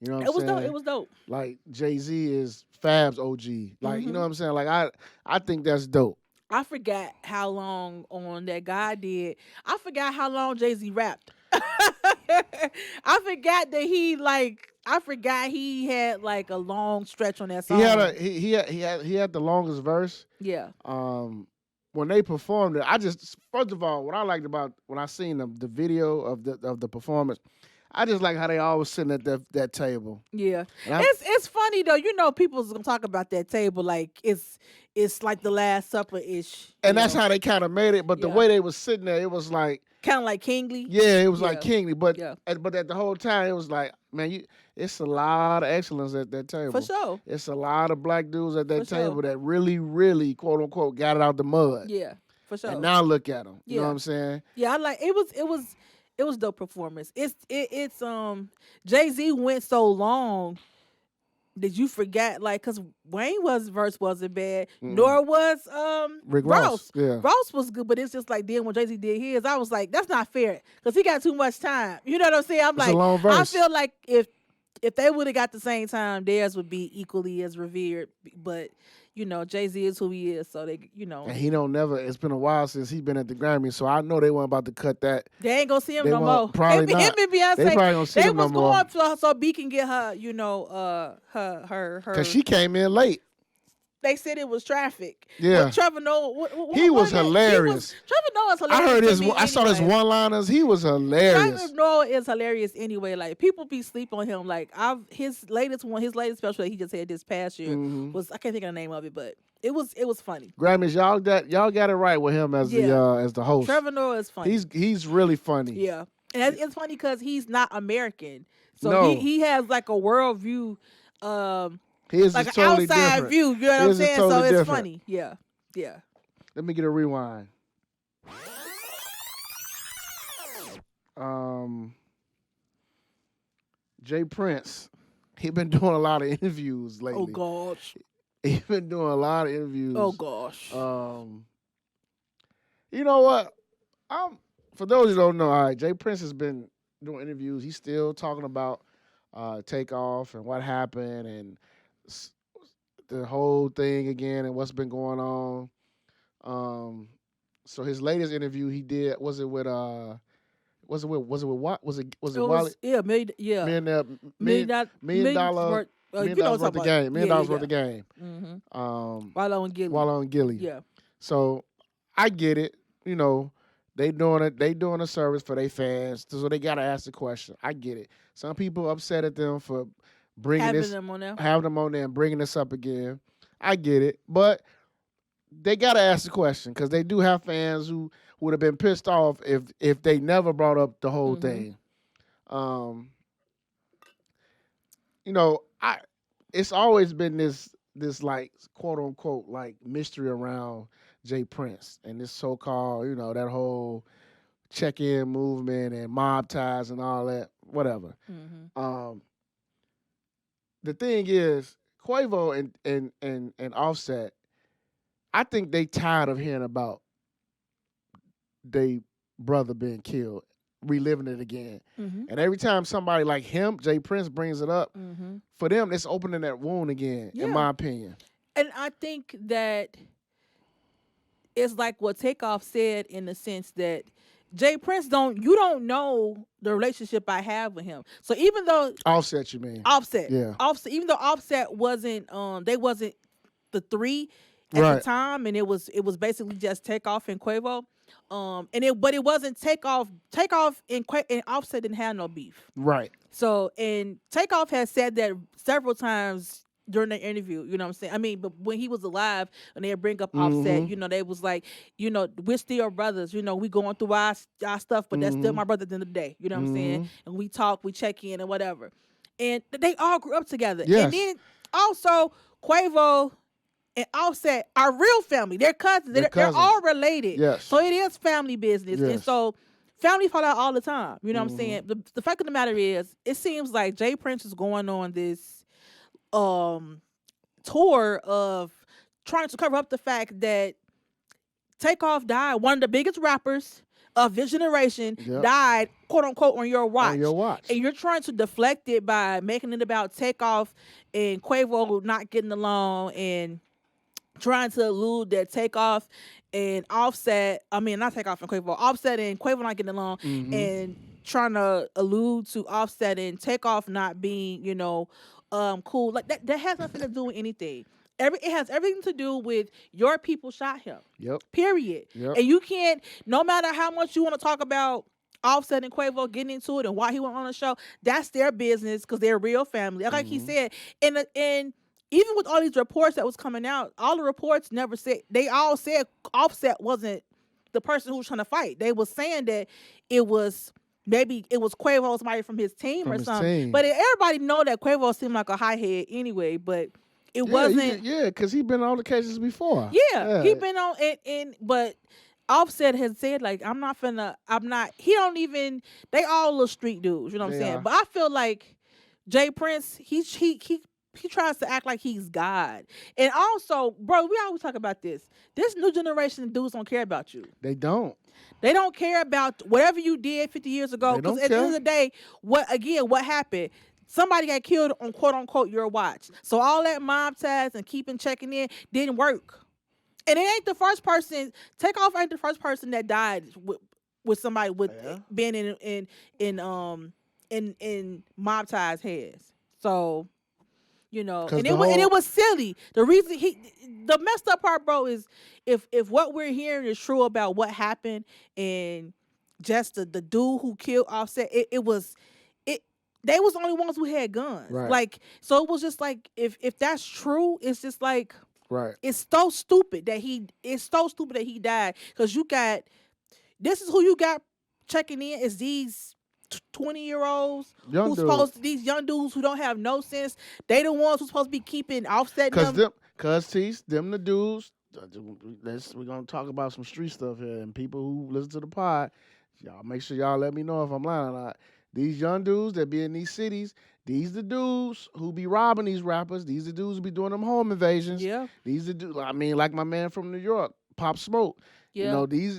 know what I'm saying? dope. It was dope. Like Jay-Z is Fab's OG. Like, you Mhm. know what I'm saying? Like I think that's dope. I forgot how long on that guy did. I forgot how long Jay-Z rapped. I forgot that I forgot he had like a long stretch on that song. He had the longest verse. Yeah. When they performed it, first of all, what I liked about when I seen the video of the performance, I just like how they always sitting at that table. Yeah. And It's funny though, you know, people's gonna talk about that table like it's like the Last Supper ish. And that's how they kind of made it, but the Yeah. way they was sitting there, it was like kind of like kingly. yeah, it was Yeah. like kingly, but Yeah. but at the whole time it was like, man, it's a lot of excellence at that table. For sure. It's a lot of black dudes at that For sure. table that really, really, quote unquote, got it out the mud. Yeah. For sure. And now look at them. You know Yeah. what I'm saying? Yeah, I like it was dope performance. It's Jay-Z went so long that you forgot, like, cause Wayne's verse wasn't bad, nor was Rick Ross. Yeah. Ross was good, but it's just like then when Jay-Z did his, I was like, that's not fair. Cause he got too much time. You know what I'm saying? I'm It's like, a long verse. I feel like if they would have got the same time, theirs would be equally as revered. But you know, Jay-Z is who he is, so they, you know, And he don't never. It's been a while since he been at the Grammys, so I know they weren't about to cut that. they ain't gonna see him They no won't- more. probably him, not. him and Beyonce, They probably don't see they him no was more. going so B can get her, you know, her. Cause she came in late. They said it was traffic. Yeah. But Trevor Noah, He was Trevor hilarious. Noah is hilarious. I heard to his. me I saw his anyway. one-liners. He was hilarious. Trevor Noah is hilarious anyway. Like people be sleep on him. Like his latest special that he just had this past year Mhm. was, I can't think of the name of it, but it was funny. Grammys, y'all got it right with him as the host. Trevor Noah is funny. He's really funny. Yeah, and it's funny because he's not American, so No. he has like a world view, His like is an totally outside different. view. You know what I'm His is saying? So totally it's different. funny. Yeah, yeah. Let me get a rewind. Jay Prince, he been doing a lot of interviews lately. Oh gosh. He been doing a lot of interviews. Oh gosh. You know what? For those who don't know, all right, Jay Prince has been doing interviews. He's still talking about Takeoff and what happened and the whole thing again and what's been going on. So his latest interview he did was it with what was It it Wally was yeah, million million million that million millions dollar worth. million You know dollars what I'm worth talking of about? game million Yeah, yeah, dollars worth yeah. of game. Mm-hmm. Um, Wallow and Gilly. Wallow and Gilly. Yeah. So I get it. You know, they doing it. They doing a service for their fans, so they gotta ask the question. I get it. Some people upset at them for bringing Having this, them on there. having them on there and bringing this up again. I get it, but they gotta ask the question because they do have fans who would have been pissed off if they never brought up the whole Mm-hmm. thing. Um, you know, it's always been this like quote unquote like mystery around Jay Prince and this so called, that whole check in movement and mob ties and all that, whatever. Mm-hmm. Um, the thing is, Quavo and Offset, I think they tired of hearing about they brother being killed, reliving it again. Mm-hmm. And every time somebody like him, Jay Prince, brings it up, Mm-hmm. for them, it's opening that wound again, in Yeah. my opinion. And I think that it's like what Takeoff said in the sense that Jay Prince you don't know the relationship I have with him. So even though Offset, you mean? Offset, Yeah. Offset, even though Offset wasn't they wasn't the three at the Right. time, and it was basically just Takeoff and Quavo. But it wasn't Takeoff and Offset didn't have no beef. Right. So, and Takeoff has said that several times during the interview, you know what I'm saying? I mean, but when he was alive and they bring up Offset, they was like, we're still brothers, we going through our stuff, but that's still my brother at the end of the day, you know what I'm saying? And we talk, we check in and whatever. And they all grew up together. Yes. And then also Quavo and Offset are real family. They're cousins. They're all related. Yes. So it is family business. And Yes. so family fall out all the time. You know what I'm saying? The fact of the matter is, it seems like Jay Prince is going on this tour of trying to cover up the fact that Takeoff died. One of the biggest rappers of this generation died, quote unquote, on your watch. On your watch. And you're trying to deflect it by making it about Takeoff and Quavo not getting along and trying to allude that Takeoff and Offset, not Takeoff and Quavo, Offset and Quavo not getting along, and trying to allude to Offset and Takeoff not being, cool. Like that has nothing to do with anything. It has everything to do with your people shot him. Yep. Period. Yep. And you can't, no matter how much you want to talk about Offset and Quavo getting into it and why he went on the show, that's their business because they're real family. Like he said, and even with all these reports that was coming out, all the reports they all said Offset wasn't the person who was trying to fight. They was saying that maybe it was Quavo, somebody from his team or something. But everybody know that Quavo seemed like a high head anyway, but it wasn't. Because he been on the cases before. Yeah, he been on it, but Offset has said, like, he don't even, they all little street dudes, you know what I'm saying? But I feel like Jay Prince, he tries to act like he's God. And also, bro, we always talk about this. This new generation of dudes don't care about you. They don't. They don't care about whatever you did 50 years ago. Because at the end of the day, what happened? Somebody got killed on quote unquote your watch. So all that mob ties and keeping checking in didn't work. And it ain't the first person. Takeoff ain't the first person that died with somebody with being in mob ties heads. So, and it was silly. The reason the messed up part, bro, is if what we're hearing is true about what happened and just the dude who killed Offset, they was the only ones who had guns. Right. Like, so it was just like if that's true, it's just like right. It's so stupid that he died because this is who you got checking in is these 20-year-olds these young dudes who don't have no sense. They the ones who's supposed to be keeping Offset them. Them the dudes. We're gonna talk about some street stuff here, and people who listen to the pod, y'all make sure y'all let me know if I'm lying or not. These young dudes that be in these cities, these the dudes who be robbing these rappers. These the dudes who be doing them home invasions. Yeah. These the dudes. Like my man from New York, Pop Smoke. Yeah. He's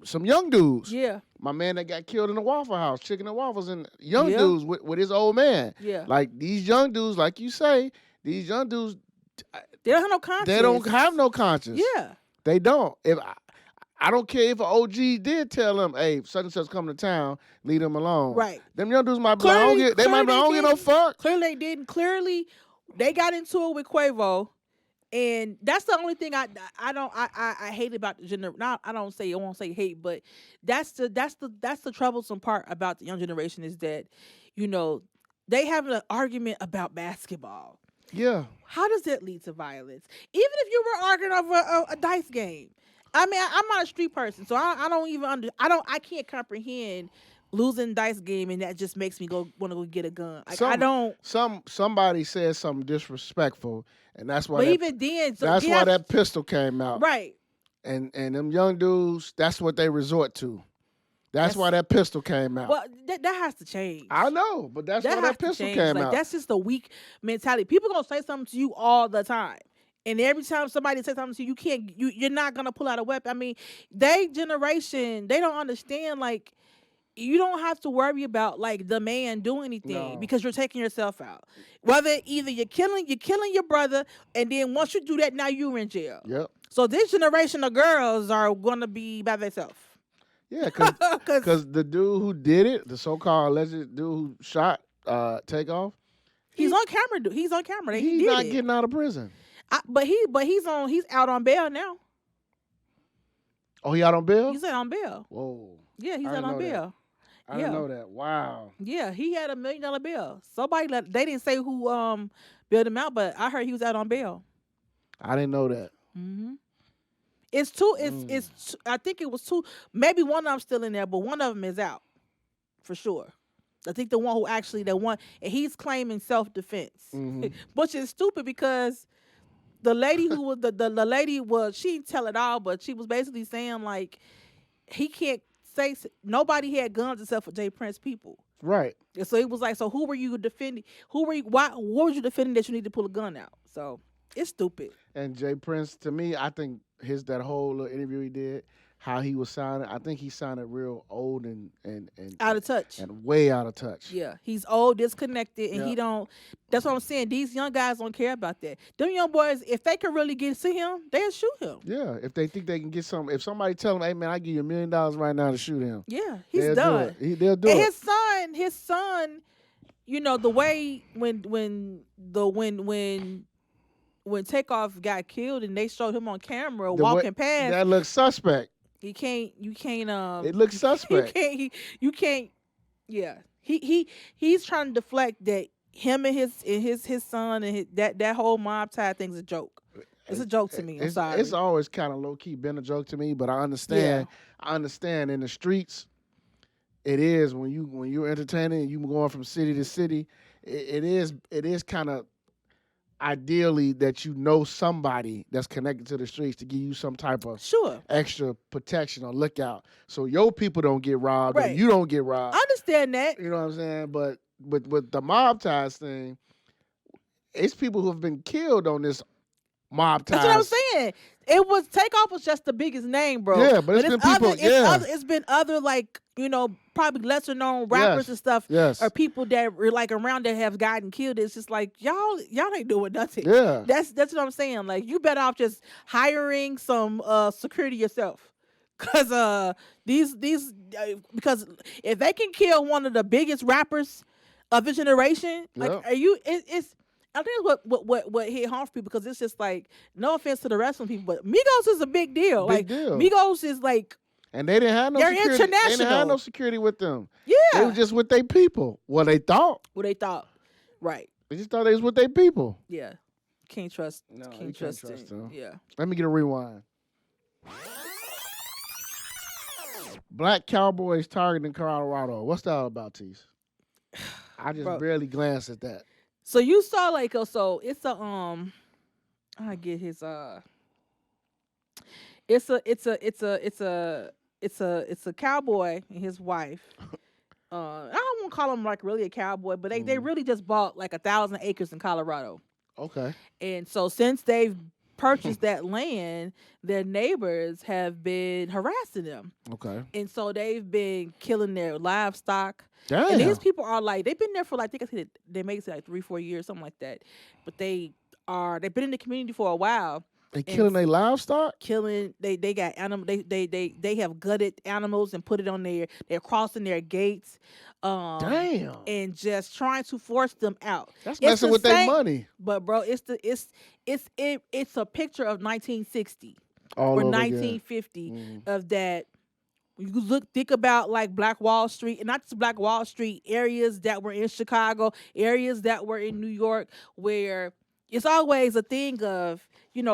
some young dudes. Yeah. My man that got killed in the Waffle House, chicken and waffles, and young dudes with his old man. Yeah. Like these young dudes, like you say, these young dudes, they don't have no conscience. They don't have no conscience. Yeah. They don't. I don't care if an OG did tell them, hey, such and such coming to town, leave them alone. Right. Them young dudes might be like, I don't get no fuck. Clearly they didn't. Clearly they got into it with Quavo. And that's the only thing I hate about the generation. Not I won't say hate, but that's the troublesome part about the young generation is that, they have an argument about basketball. Yeah. How does that lead to violence? Even if you were arguing over a dice game. I mean, I'm not a street person, so I don't even I can't comprehend losing dice game, and that just makes me want to go get a gun. Like, I don't. Somebody said something disrespectful, and that's why. But even then, why that pistol came out. Right. And them young dudes, that's what they resort to. That's why that pistol came out. Well, that has to change. I know, but that's why that pistol came out. That's just the weak mentality. People gonna say something to you all the time. And every time somebody says something to you, you're not gonna pull out a weapon. I mean, they generation, they don't understand, like, you don't have to worry about, like, the man doing anything because you're taking yourself out. Whether either you're killing your brother, and then once you do that, now you're in jail. Yep. So this generation of girls are gonna be by themselves. Yeah, because the dude who did it, the so-called alleged dude who shot Takeoff, he's on camera. He's on camera. He's not getting out of prison. But he's out on bail now. Oh, he out on bail? He's out on bail. Whoa. Yeah, he's out on bail. I didn't know that. Wow. Yeah, he had $1 million bail. They didn't say who bailed him out, but I heard he was out on bail. I didn't know that. Mm-hmm. It's two. It's. I think it was two. Maybe one of them still in there, but one of them is out for sure. I think the one, and he's claiming self-defense, which is stupid because the lady who was the lady was, she didn't tell it all, but she was basically saying, like, he can't say nobody had guns except for Jay Prince people. Right. And so it was like, so who were you defending? What were you defending that you need to pull a gun out? So it's stupid. And Jay Prince, to me, I think that whole little interview he did, how he was sounding, I think he sounded real old and out of touch. And way out of touch. Yeah. He's old, disconnected, and he don't. That's what I'm saying. These young guys don't care about that. Them young boys, if they can really get to him, they'll shoot him. Yeah. If they think they can get something, if somebody tell him, hey man, I give you $1 million right now to shoot him. Yeah, he's done. They'll do it. And his son, the way when Takeoff got killed and they showed him on camera walking past, that looks suspect. You can't it looks suspect. You can't yeah. He's trying to deflect that him and his son and that whole mob tie thing's a joke. It's a joke to me. I'm sorry. It's always kind of low key been a joke to me, but I understand. Yeah. I understand in the streets it is when you're entertaining and you going from city to city, it is kind of ideally that somebody that's connected to the streets to give you some type of extra protection or lookout so your people don't get robbed and you don't get robbed. I understand that. You know what I'm saying? But with the mob ties thing, it's people who have been killed on this mob ties. That's what I'm saying. Takeoff was just the biggest name, bro. Yeah, but it's been people. It's been other, like, probably lesser known rappers and stuff, or people that were like around that have gotten killed. It's just like y'all ain't doing nothing. Yeah, that's what I'm saying. Like, you better off just hiring some security yourself, because because if they can kill one of the biggest rappers of this generation, like, it's. I think it's what hit home for people, because it's just like, no offense to the wrestling people, but Migos is a big deal. Migos is like, and they didn't have no security. International. They didn't have no security with them. Yeah, they were just with their people. They thought. Right. They just thought they was with their people. Yeah, can't trust. No, can't trust them. Yeah. Let me get a rewind. Black Cowboys targeting Colorado. What's that all about, Tease? I just barely glanced at that. So you saw, like, so it's a I get his it's a cowboy and his wife. I don't want to call him like really a cowboy, but they really just bought like 1,000 acres in Colorado. Okay. And so since they've purchased that land, their neighbors have been harassing them. Okay. And so they've been killing their livestock. Damn. And these people are like, they've been there for like, I think they make it like 3-4 years, something like that. But they've been in the community for a while. They and killing their livestock. killing. They got animal. They have gutted animals and put it on their. They're crossing their gates, Damn, and just trying to force them out. that's It's messing the with their same, money but bro, it's a picture of 1960 all or over again. 1950 Mm. of that. You think about like Black Wall Street, and not just Black Wall Street, areas that were in Chicago, areas that were in New York, where it's always a thing of,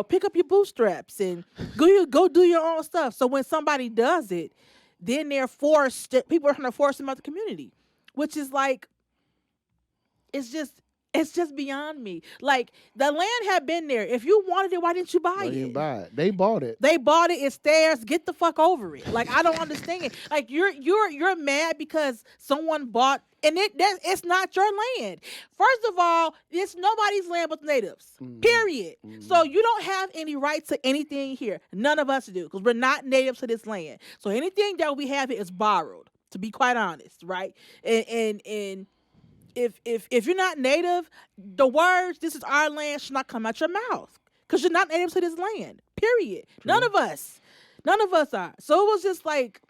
pick up your bootstraps and go do your own stuff. So when somebody does it, then they're forced. People are trying to force them out the community, which is like, it's just beyond me. Like, the land had been there. If you wanted it, why didn't you buy They didn't it? buy it. They bought it. They bought it. It's theirs. Get the fuck over it. Like, I don't understand. Like, you're mad because someone bought, and it's not your land. First of all, it's nobody's land but the natives. Period. So you don't have any right to anything here. None of us do, because we're not natives to this land. So anything that we have here is borrowed. To be quite honest, right? And if you're not native, the words "this is our land" should not come out your mouth, because you're not native to this land. Period. True. None of us are. So it was just like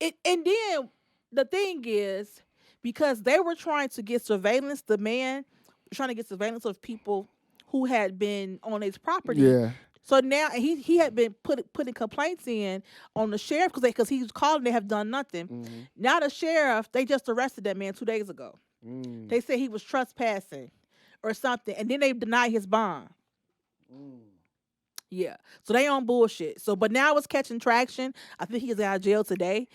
it. And then the thing is, because they were trying to get surveillance, the man trying to get surveillance of people who had been on his property. Yeah. So now he had been putting complaints in on the sheriff because he was calling. They have done nothing. Now the sheriff, they just arrested that man 2 days ago. They said he was trespassing or something, and then they denied his bond. Yeah, so they on bullshit. So, but now it's catching traction. I think he is out of jail today,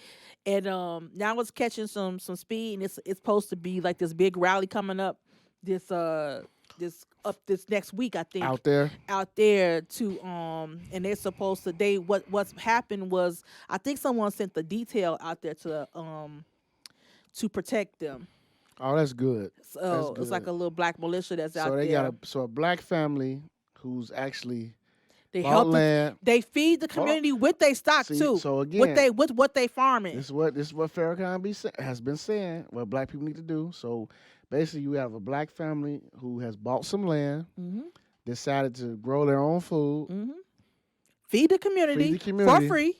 and now it's catching some speed, and it's supposed to be like this big rally coming up this next week, I think, Out there to and they're supposed to what's happened was, I think someone sent the detail out there to protect them. Oh, that's good. So it's like a little black militia that's out So they there. got a black family who's actually They bought help land. They feed the community with their stock too. So again, with what they farming. This is what Farrakhan has been saying. What black people need to do. So basically, you have a black family who has bought some land, decided to grow their own food, Feed the community for free.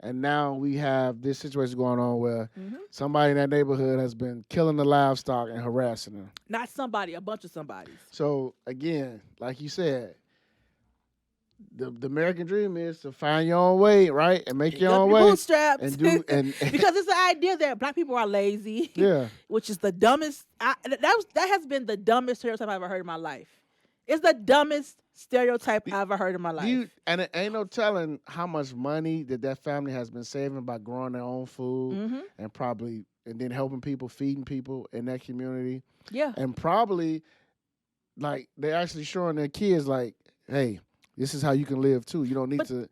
and now we have this situation going on where somebody in that neighborhood has been killing the livestock and harassing them. Not somebody, a bunch of somebodies. So again, like you said, the American dream is to find your own way, right, and make your own way, bootstraps, and do and because it's the idea that black people are lazy. Yeah, which is the dumbest. That has been the dumbest stereotype I've ever heard in my life. It's the dumbest stereotype I've ever heard in my life. And it ain't no telling how much money that family has been saving by growing their own food and then helping people, feeding people in that community. Yeah, and probably like they're actually showing their kids like, hey, this is how you can live too. You don't need to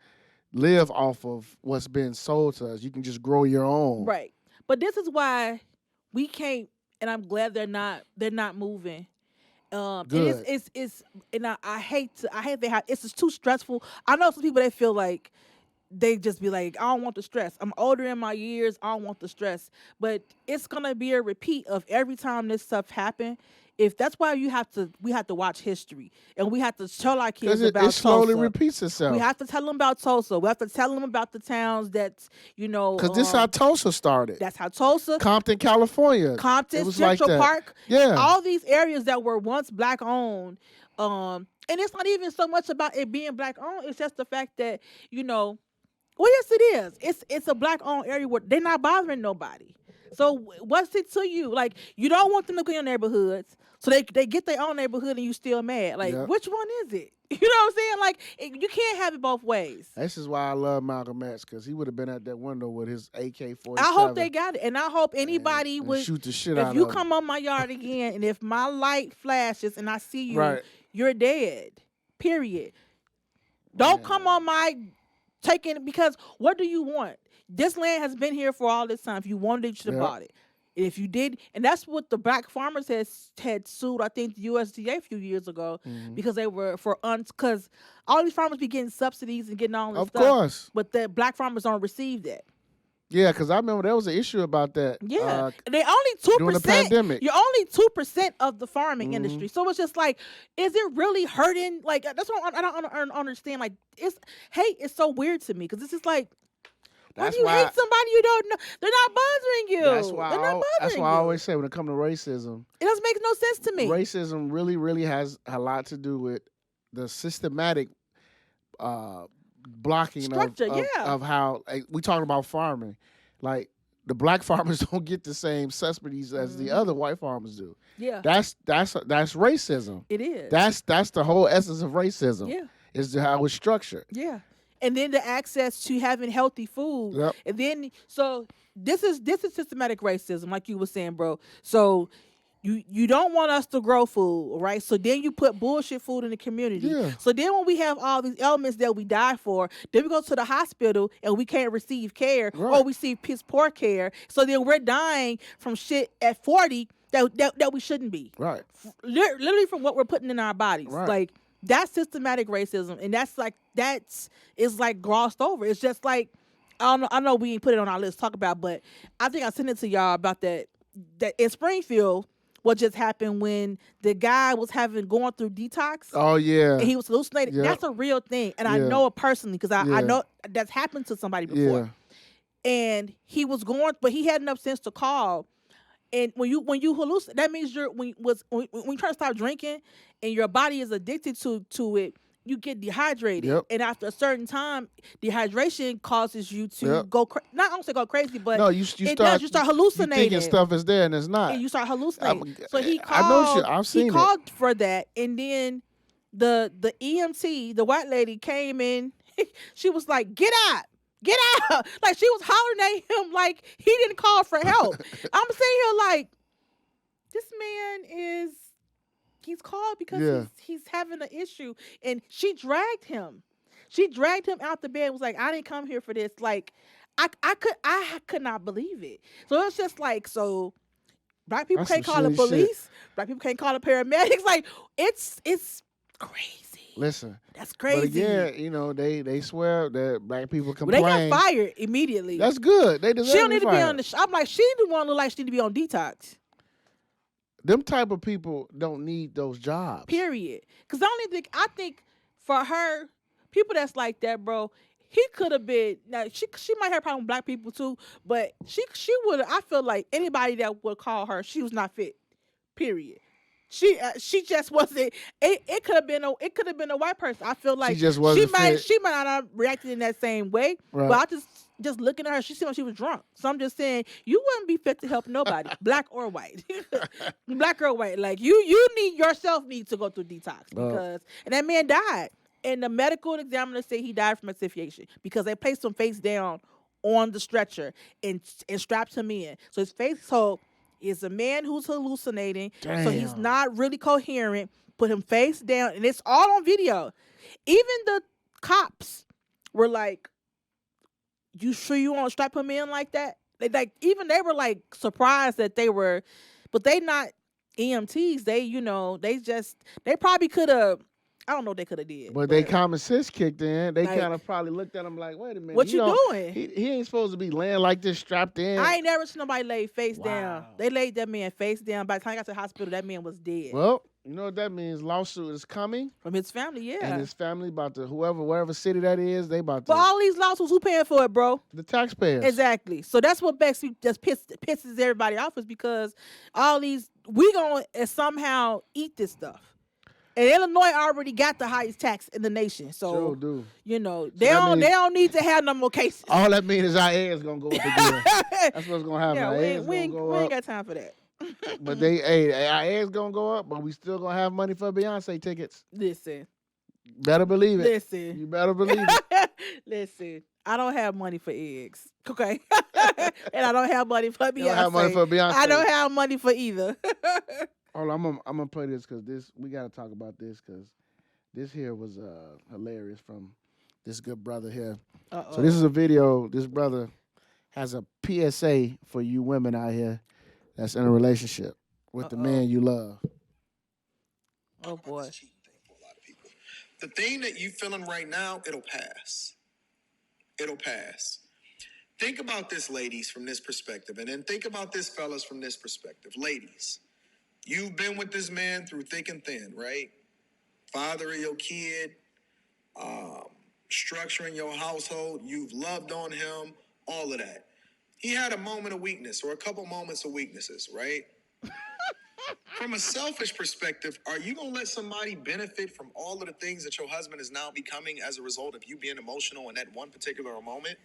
live off of what's been sold to us. You can just grow your own. Right. But this is why we can't, and I'm glad they're not moving. Good. And it's and I hate they have, it's just too stressful. I know some people, they feel like they just be like, I don't want the stress. I'm older in my years, I don't want the stress. But it's gonna be a repeat of every time this stuff happen. If that's why we have to watch history, and we have to tell our kids about it slowly Tulsa. repeats itself. We have to tell them about Tulsa. We have to tell them about the towns that, because this is how Tulsa started. That's how Tulsa, Compton, California. Compton, Central Park. Yeah. All these areas that were once black owned. And it's not even so much about it being black owned. It's just the fact that, well, yes, it is. It's a black owned area where they're not bothering nobody. So what's it to you? Like, you don't want them to go in your neighborhoods, so they get their own neighborhood and you still mad. Like, which one is it? You know what I'm saying? Like, you can't have it both ways. This is why I love Malcolm X, because he would have been at that window with his AK-47. I hope they got it, and I hope anybody and would shoot the shit out of If you them. come on my yard again, and if my light flashes and I see you, Right. you're dead. Period. Don't come on my taking, because what do you want? This land has been here for all this time. If you wanted it, you should have bought it. And if you did, and that's what the black farmers had sued, I think, the USDA a few years ago, because they were because all these farmers be getting subsidies and getting all this stuff. Of course. But the black farmers don't receive that. Yeah, because I remember there was an issue about that. Yeah, they only 2%. During the pandemic. You're only 2% of the farming Mhm. industry, so it's just like, is it really hurting? Like that's what I don't understand. Like hate is so weird to me because it's just like, why do That's you why. hate somebody you don't know? They're not bothering That's you. why. They're not That's bothering why I you. always say when it comes to racism, It doesn't make no sense to me. racism really, really has a lot to do with the systematic uh, blocking Structure, yeah. of how like, we talking about farming. Like the black farmers don't get the same subsidies as the other white farmers do. Yeah, That's racism. it is. That's the whole essence of racism. Yeah. Is how it's structured. Yeah. And then the access to having healthy food. Yep. And then so this is systematic racism, like you were saying, bro. So you don't want us to grow food, right? So then you put bullshit food in the community. Yeah. So then when we have all these ailments that we die for, then we go to the hospital and we can't receive care or we receive piss poor care. So then we're dying from shit at 40 that we shouldn't be. Right. Literally from what we're putting in our bodies. Right. Like that's systematic racism, and it's like glossed over. It's just like I know we ain't put it on our list to talk about, but I think I sent it to y'all about that in Springfield. What just happened when the guy was going through detox? Oh yeah. And he was hallucinating. Yep. That's a real thing, and I Yeah. know it personally because I Yeah. know that's happened to somebody before. Yeah. And he was but he had enough sense to call. And when you hallucinate, that means when you try to stop drinking and your body is addicted to it, you get dehydrated. Yep. And after a certain time, dehydration causes you to Yep. go not I don't say go crazy, but No, you start hallucinating. You thinking stuff is there and it's not. And you start hallucinating. So he I know called. I've seen he called for that, and then the EMT, the white lady, came in. She was like, "Get out! Get out!" Like she was hollering at him like he didn't call for help. I'm sitting here like, this man he's called because he's having an issue, and she dragged him. She dragged him out the bed and was like, "I didn't come here for this." Like, I could not believe it. So it's just like, so black people That's can't some call the shitty police. shit. Black people can't call the paramedics. Like, it's crazy. Listen, That's crazy. but again, they swear that black people Well, complain. they got fired immediately. That's good. They deserve She don't need to be fired. on the. I'm like, she didn't want to look like she need to be on detox. Them type of people don't need those jobs. Period. Because I think for her, people that's like that, bro, he could have been. Now she might have a problem with black people too, but she would. I feel like anybody that would call her, she was not fit. Period. She just wasn't. It could have been a white person. I feel like She just wasn't fit. She might not have reacted in that same way. Right. But I just looking at her, she seemed like she was drunk. So I'm just saying, you wouldn't be fit to help nobody, black or white, black or white. Like you need to go through detox because and that man died. And the medical examiner said he died from asphyxiation because they placed him face down on the stretcher and strapped him in. So his face is a man who's hallucinating. Damn. So he's not really coherent. Put him face down, and it's all on video. Even the cops were like, "You sure you want to strap him in like that?" They were like surprised that they were, but they not EMTs. They probably could have. I don't know what they could have did. But they common sense kicked in. They Like, kind of probably looked at him like, "Wait a minute, what you doing? He ain't supposed to be laying like this, strapped in." I ain't never seen nobody lay face down. Wow. They laid that man face down. By the time I got to the hospital, that man was dead. Well, you know what that means? Lawsuit is coming, From his family, yeah. and his family about to wherever city that is, they about to But all these lawsuits, who paying for it, bro? the taxpayers. Exactly. So that's what just pisses everybody off is because all these we gonna somehow eat this stuff. And Illinois already got the highest tax in the nation, so Sure do. they that means- don't need to have no more cases. All that means is our ass gonna go up again. That's what's gonna happen. Yeah, Our we ass gonna ain't go up. got time for that. But our ass gonna go up, but we still gonna have money for Beyonce tickets. Listen, Better believe it. listen. You better believe it. Listen, I don't have money for eggs, okay? And I don't have money for Beyonce. You don't have money for Beyonce. I don't have money for either. Hold on, I'm gonna play this because we gotta talk about this because this here was hilarious from this good brother here. Uh-oh. So this is a video. This brother has a PSA for you women out here that's in a relationship with the man you love. Oh boy. The thing that you feeling right now, it'll pass. It'll pass. Think about this, ladies, from this perspective, and then think about this, fellas, from this perspective. Ladies, you've been with this man through thick and thin, right? Father of your kid, um, structuring your household. You've loved on him, all of that. He had a moment of weakness or a couple moments of weaknesses, right? From a selfish perspective, are you going to let somebody benefit from all of the things that your husband is now becoming as a result of you being emotional in that one particular moment?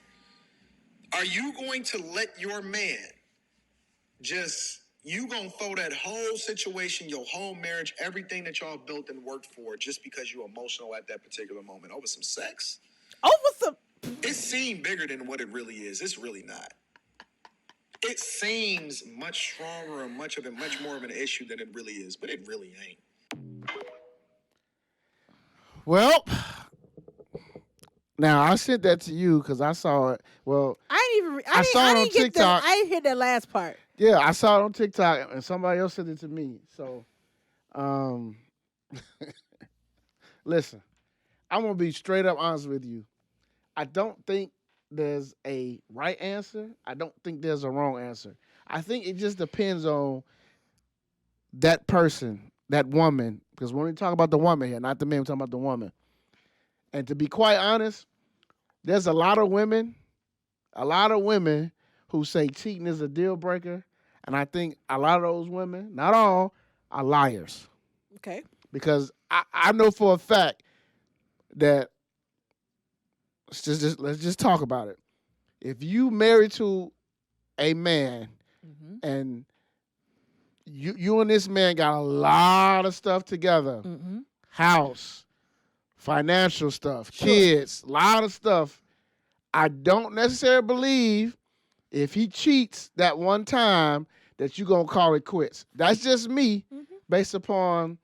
Are you going to let your man you going to throw that whole situation, your whole marriage, everything that y'all built and worked for just because you're emotional at that particular moment over some sex? Over some. It seemed bigger than what it really is. It's really not. It seems much stronger and much more of an issue than it really is, but it really ain't. Well, now I sent that to you because I saw it. Well, I didn't even. I saw it on TikTok. I didn't hear that last part. Yeah, I saw it on TikTok and somebody else sent it to me. So, listen, I'm gonna be straight up honest with you. I don't think there's a right answer. I don't think there's a wrong answer. I think it just depends on that person, that woman. Because when we talk about the woman here, not the man, we're talking about the woman. And to be quite honest, there's a lot of women who say cheating is a deal breaker. And I think a lot of those women, not all, are liars. Okay. Because I know for a fact that, let's just talk about it. If you married to a man and you and this man got a lot of stuff together, house, financial stuff, kids, a lot of stuff, I don't necessarily believe if he cheats that one time that you're going to call it quits. That's just me based upon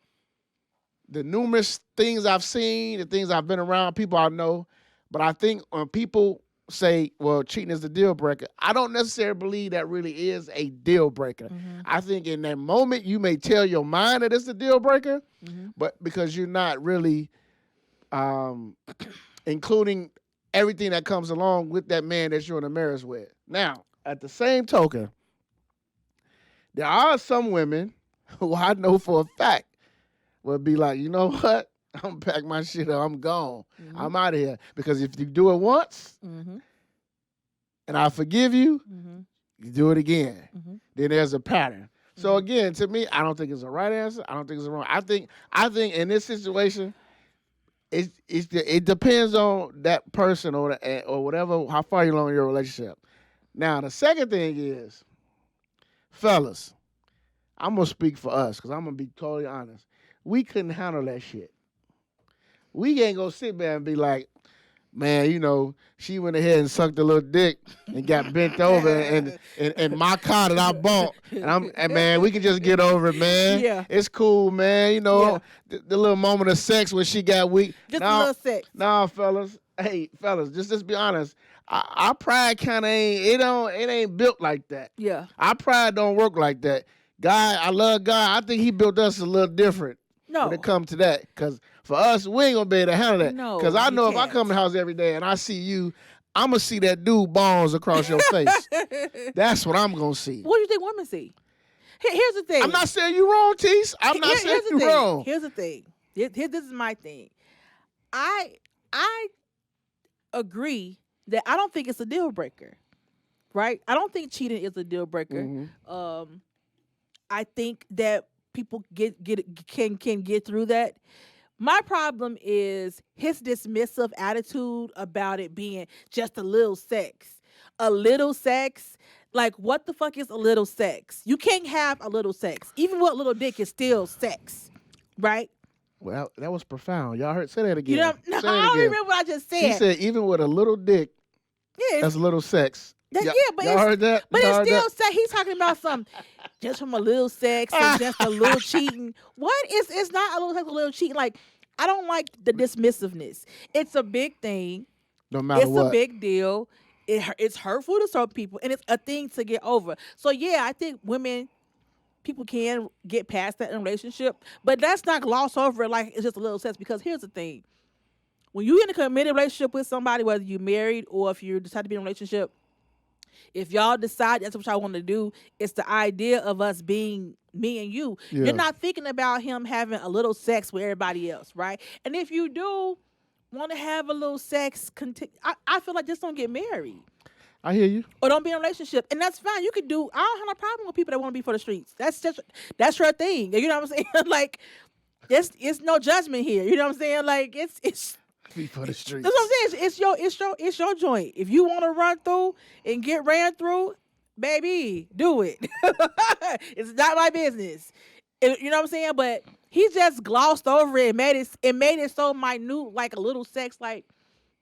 the numerous things I've seen, the things I've been around, people I know. But I think when people say, well, cheating is the deal breaker, I don't necessarily believe that really is a deal breaker. I think in that moment you may tell your mind that it's a deal breaker, but because you're not really including everything that comes along with that man that you're in a marriage with. Now, at the same token, there are some women who I know for a fact will be like, you know what? I'm going to pack my shit up. I'm gone. I'm out of here. Because if you do it once and I forgive you, you do it again. Then there's a pattern. So again, to me, I don't think it's a right answer. I don't think it's a wrong. I think in this situation, it depends on that person or whatever, how far you along in your relationship. Now, the second thing is, fellas, I'm going to speak for us because I'm going to be totally honest. We couldn't handle that shit. We ain't going to sit there and be like, man, you know, she went ahead and sucked a little dick and got bent over and my car that I bought. And man, we can just get over it, man. Yeah. It's cool, man. You know, the little moment of sex when she got weak. Just a little sex. Nah, fellas. Hey, fellas, just be honest. Our pride kind of it ain't built like that. Yeah. Our pride don't work like that. God, I love God. I think he built us a little different when it comes to that. Because for us, we ain't going to be able to handle that. No, because I know if I can't. come to the house every day and I see you, I'm going to see that dude balls across your face. That's what I'm going to see. What do you think women see? Here's the thing. I'm not saying you wrong, Tease. I'm not saying you wrong. Here's the thing. This is my thing. I agree that I don't think it's a deal breaker, right? I don't think cheating is a deal breaker. I think that people can get through that. My problem is his dismissive attitude about it being just a little sex. A little sex? Like, what the fuck is a little sex? You can't have a little sex. Even with a little dick is still sex, right? Well, that was profound. Y'all say that again. You know, no, I don't remember what I just said. She said even with a little dick, that's a little sex. But y'all heard that? But it's still sex. He's talking about some just from a little sex and just a little cheating. What? It's not a little sex, a little cheating. Like, I don't like the dismissiveness. It's a big thing. No matter what. It's a big deal. It's hurtful to some people, and it's a thing to get over. So, yeah, I think people can get past that in a relationship, but let's not gloss over it like it's just a little sex, because here's the thing. When you're in a committed relationship with somebody, whether you're married or if you decide to be in a relationship, If y'all decide that's what y'all want to do, it's the idea of us being me and you. Yeah. You're not thinking about him having a little sex with everybody else, right? And if you do want to have a little sex, I feel like just don't get married. I hear you. Or don't be in a relationship. And that's fine. You could do, I don't have no problem with people that want to be for the streets. That's your thing. You know what I'm saying? Like, it's no judgment here. You know what I'm saying? Like, it's Be for the streets. that's what I'm saying. It's your joint. If you want to run through and get ran through, baby, do it. It's not my business. You know what I'm saying? But he just glossed over it and made it so minute, like a little sex. Like,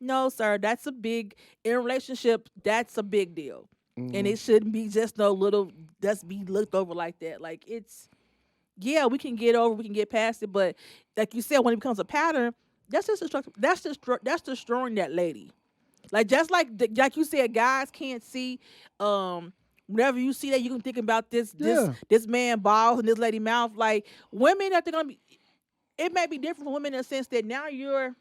no, sir, that's a big in a relationship. That's a big deal, and it shouldn't be just no little. Just be looked over like that. Like it's, yeah, we can get past it, but like you said, when it becomes a pattern, that's just that's destroying that lady. Like just like you said, guys can't see. Whenever you see that, you can think about this man balls and this lady mouth. Like women, that they're gonna be. It may be different for women in the sense that now you're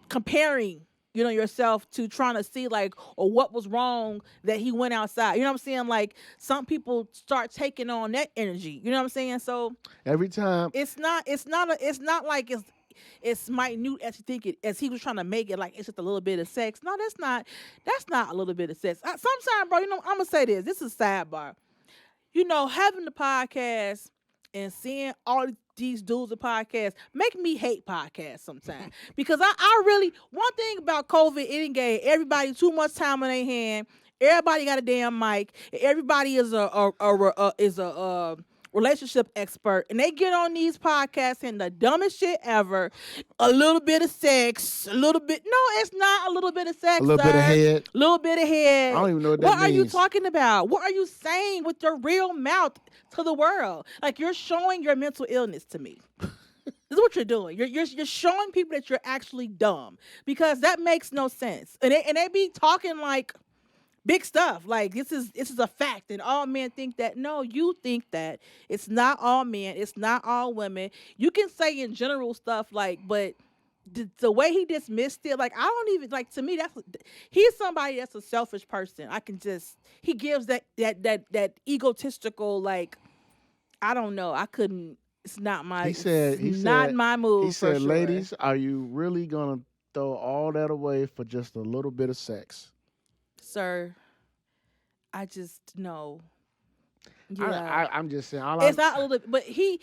comparing, yourself to trying to see like, or what was wrong that he went outside. You know what I'm saying? Like some people start taking on that energy. You know what I'm saying? So every time it's not like it's minute as you think it, as he was trying to make it like it's just a little bit of sex. No, that's not a little bit of sex. Sometimes, bro, I'm gonna say this is a sidebar. Having the podcast and seeing all these dudes of podcasts make me hate podcasts sometimes. Because I really, one thing about COVID, it didn't gave everybody too much time on their hand. Everybody got a damn mic. Everybody is a relationship expert, and they get on these podcasts and the dumbest shit ever. A little bit of sex, a little bit. No, it's not a little bit of sex. A little bit of head. Little bit of head. I don't even know what that means. What are you means. talking about? What are you saying with your real mouth to the world? Like you're showing your mental illness to me. This is what you're doing. You're showing people that you're actually dumb because that makes no sense. And they be talking like big stuff. Like this is a fact, and all men think that. No, you think that. It's not all men. It's not all women. You can say in general stuff like, but the way he dismissed it, like I don't even like. To me, he's somebody that's a selfish person. He gives that egotistical like. I don't know. I couldn't. It's not my. He said my move. He said, sure. "Ladies, are you really gonna throw all that away for just a little bit of sex?" Sir, I just know. Yeah. I'm just saying. It's not a little bit, but he's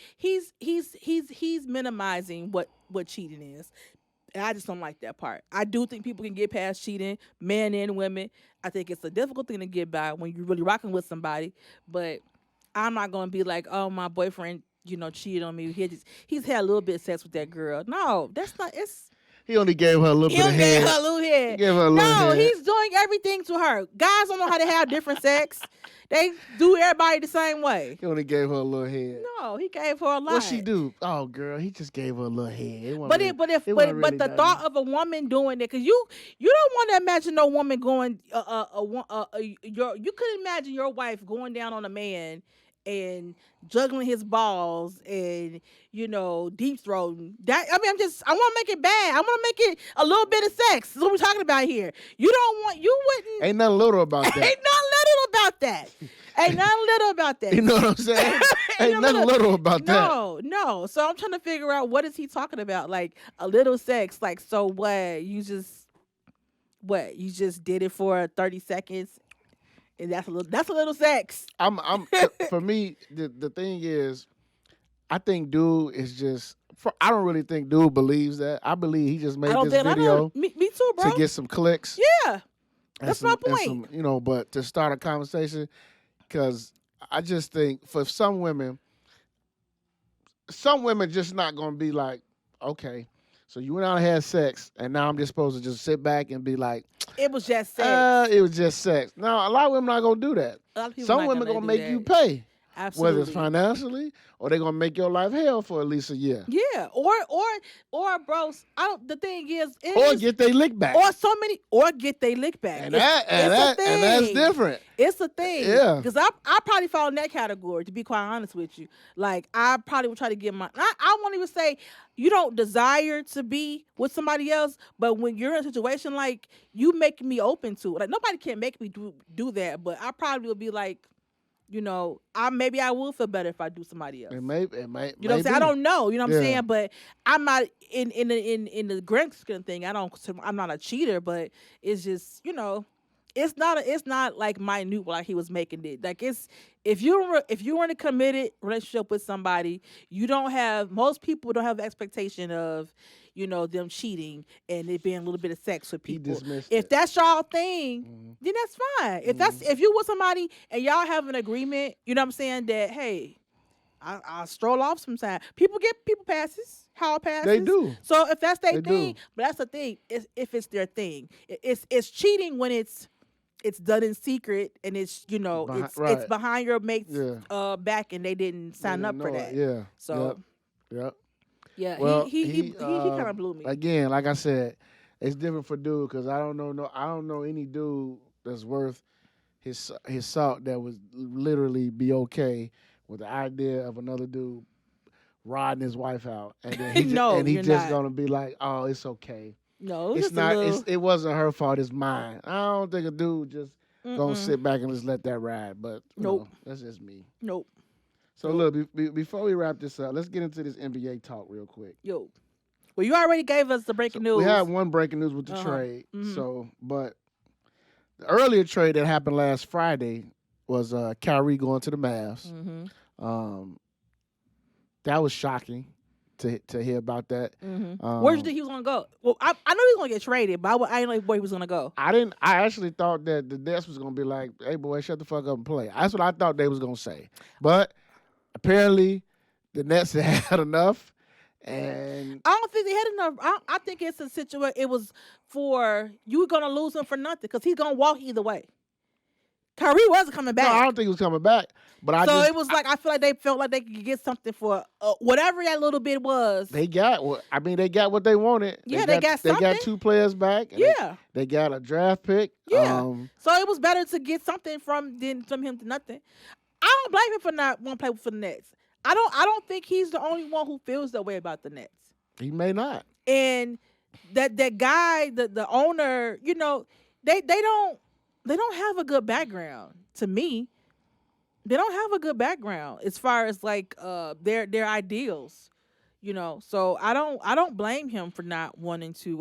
minimizing what cheating is. And I just don't like that part. I do think people can get past cheating, men and women. I think it's a difficult thing to get by when you're really rocking with somebody. But I'm not gonna be like, oh, my boyfriend, cheated on me. He's had a little bit of sex with that girl. No, that's not. He only gave her a little bit of head. He gave her a little head. He gave her a little head. He's doing everything to her. Guys don't know how to have different sex. They do everybody the same way. He only gave her a little head. No, he gave her a lot. What she do? Oh, girl, he just gave her a little head. But the thought of a woman doing it, because you don't want to imagine no woman going you couldn't imagine your wife going down on a man and juggling his balls and deep throating that. I mean, I want to make it bad. I want to make it a little bit of sex. That's what we're talking about here. You wouldn't. Ain't nothing little about that. Ain't nothing little about that. Ain't nothing little about that. You know what I'm saying? Ain't nothing little about that. No. So I'm trying to figure out what is he talking about? Like a little sex. Like so what? You just did it for 30 seconds. And that's a little sex. For me, the thing is, I think dude is just. I don't really think dude believes that. I believe he just made this video. Me too, bro. To get some clicks. Yeah, that's my point. But to start a conversation, because I just think for some women just not gonna be like, okay. So you went out and had sex, and now I'm just supposed to just sit back and be like, it was just sex. It was just sex. Now, a lot of women not going to do that. A lot of people some women going to make you pay. whether it's Absolutely. financially or they're gonna make your life hell for at least a year, Yeah. Or bro, I don't. The thing is, it or is get their lick back. or so many or get they lick back. And It's a that's thing. different. It's a thing. Yeah. Because I probably fall in that category, to be quite honest with you. Like I probably would try to get I won't even say you don't desire to be with somebody else, but when you're in a situation like you making me open to it. Like nobody can make me do that, but I probably would be like, maybe I will feel better if I do somebody else. It may it may You know what I'm saying? I don't know. You know what I'm Yeah. saying? But I'm not in the grand scheme thing. I'm not a cheater, but it's just it's not like minute like he was making it. Like if you're in a committed relationship with somebody, most people don't have the expectation of them cheating and it being a little bit of sex with He people. dismissed If it. that's y'all thing, then that's fine. If you with somebody and y'all have an agreement, you know what I'm saying, that hey, I stroll off sometime. People get people passes, hall passes. They do. So if that's their They thing, do. but that's the thing. If it's their thing, it's cheating when it's done in secret and it's it's right. behind your mate's Yeah. back and they didn't sign They up for know that. it. Yeah. So Yep. yeah, Well, he kind of blew me. Again, like I said, it's different for dude because I don't know any dude that's worth his salt that would literally be okay with the idea of another dude riding his wife out, and then No, he you're just not. gonna be like, oh, it's okay. No, It's just not. a little. It wasn't her fault. It's mine. I don't think a dude just gonna Mm-mm. sit back and just let that ride. But Nope. that's just me. Nope. So look, before we wrap this up, let's get into this NBA talk real quick. Yo. Well, you already gave us the breaking news. We had one breaking news with the trade. So, but the earlier trade that happened last Friday was Kyrie going to the Mavs. That was shocking to hear about that. Where did you think he was gonna go? Well, I know he was gonna get traded, but I didn't know where he was gonna go. I didn't. I actually thought that the Nets was gonna be like, "Hey, boy, shut the fuck up and play." That's what I thought they was gonna say. But apparently, the Nets had enough, and I don't think they had enough. I think it's a situation. It was for you gonna lose him for nothing because he's gonna walk either way. Kyrie wasn't coming back. no, I don't think he was coming back. But it was like I feel like they felt like they could get something for whatever that little bit was. They got what they got what they wanted. Yeah, they got They got something. 2 players back. And Yeah. they got a draft pick. Yeah. So it was better to get something from him to nothing. I don't blame him for not wanting to play for the Nets. I don't think he's the only one who feels that way about the Nets. He may not. And that guy, the owner, they don't have a good background to me. They don't have a good background as far as like their ideals, So I don't blame him for not wanting to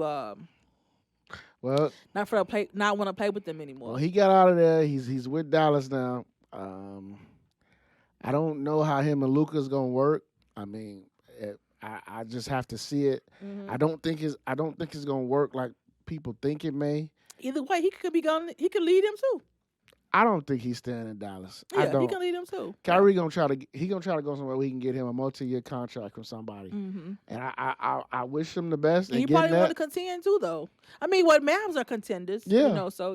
Well, not want to play with them anymore. well, he got out of there. He's with Dallas now. I don't know how him and Luka's gonna work. I mean, I just have to see it. I don't think it's gonna work like people think it may. Either way, he could be gone. He could lead them too. I don't think he's staying in Dallas. Yeah, I don't. he can lead them too. Kyrie gonna try to go somewhere where he can get him a multi-year contract from somebody. And I wish him the best. And And he probably getting want to that. contend too, though. I mean, Mavs are contenders. Yeah. So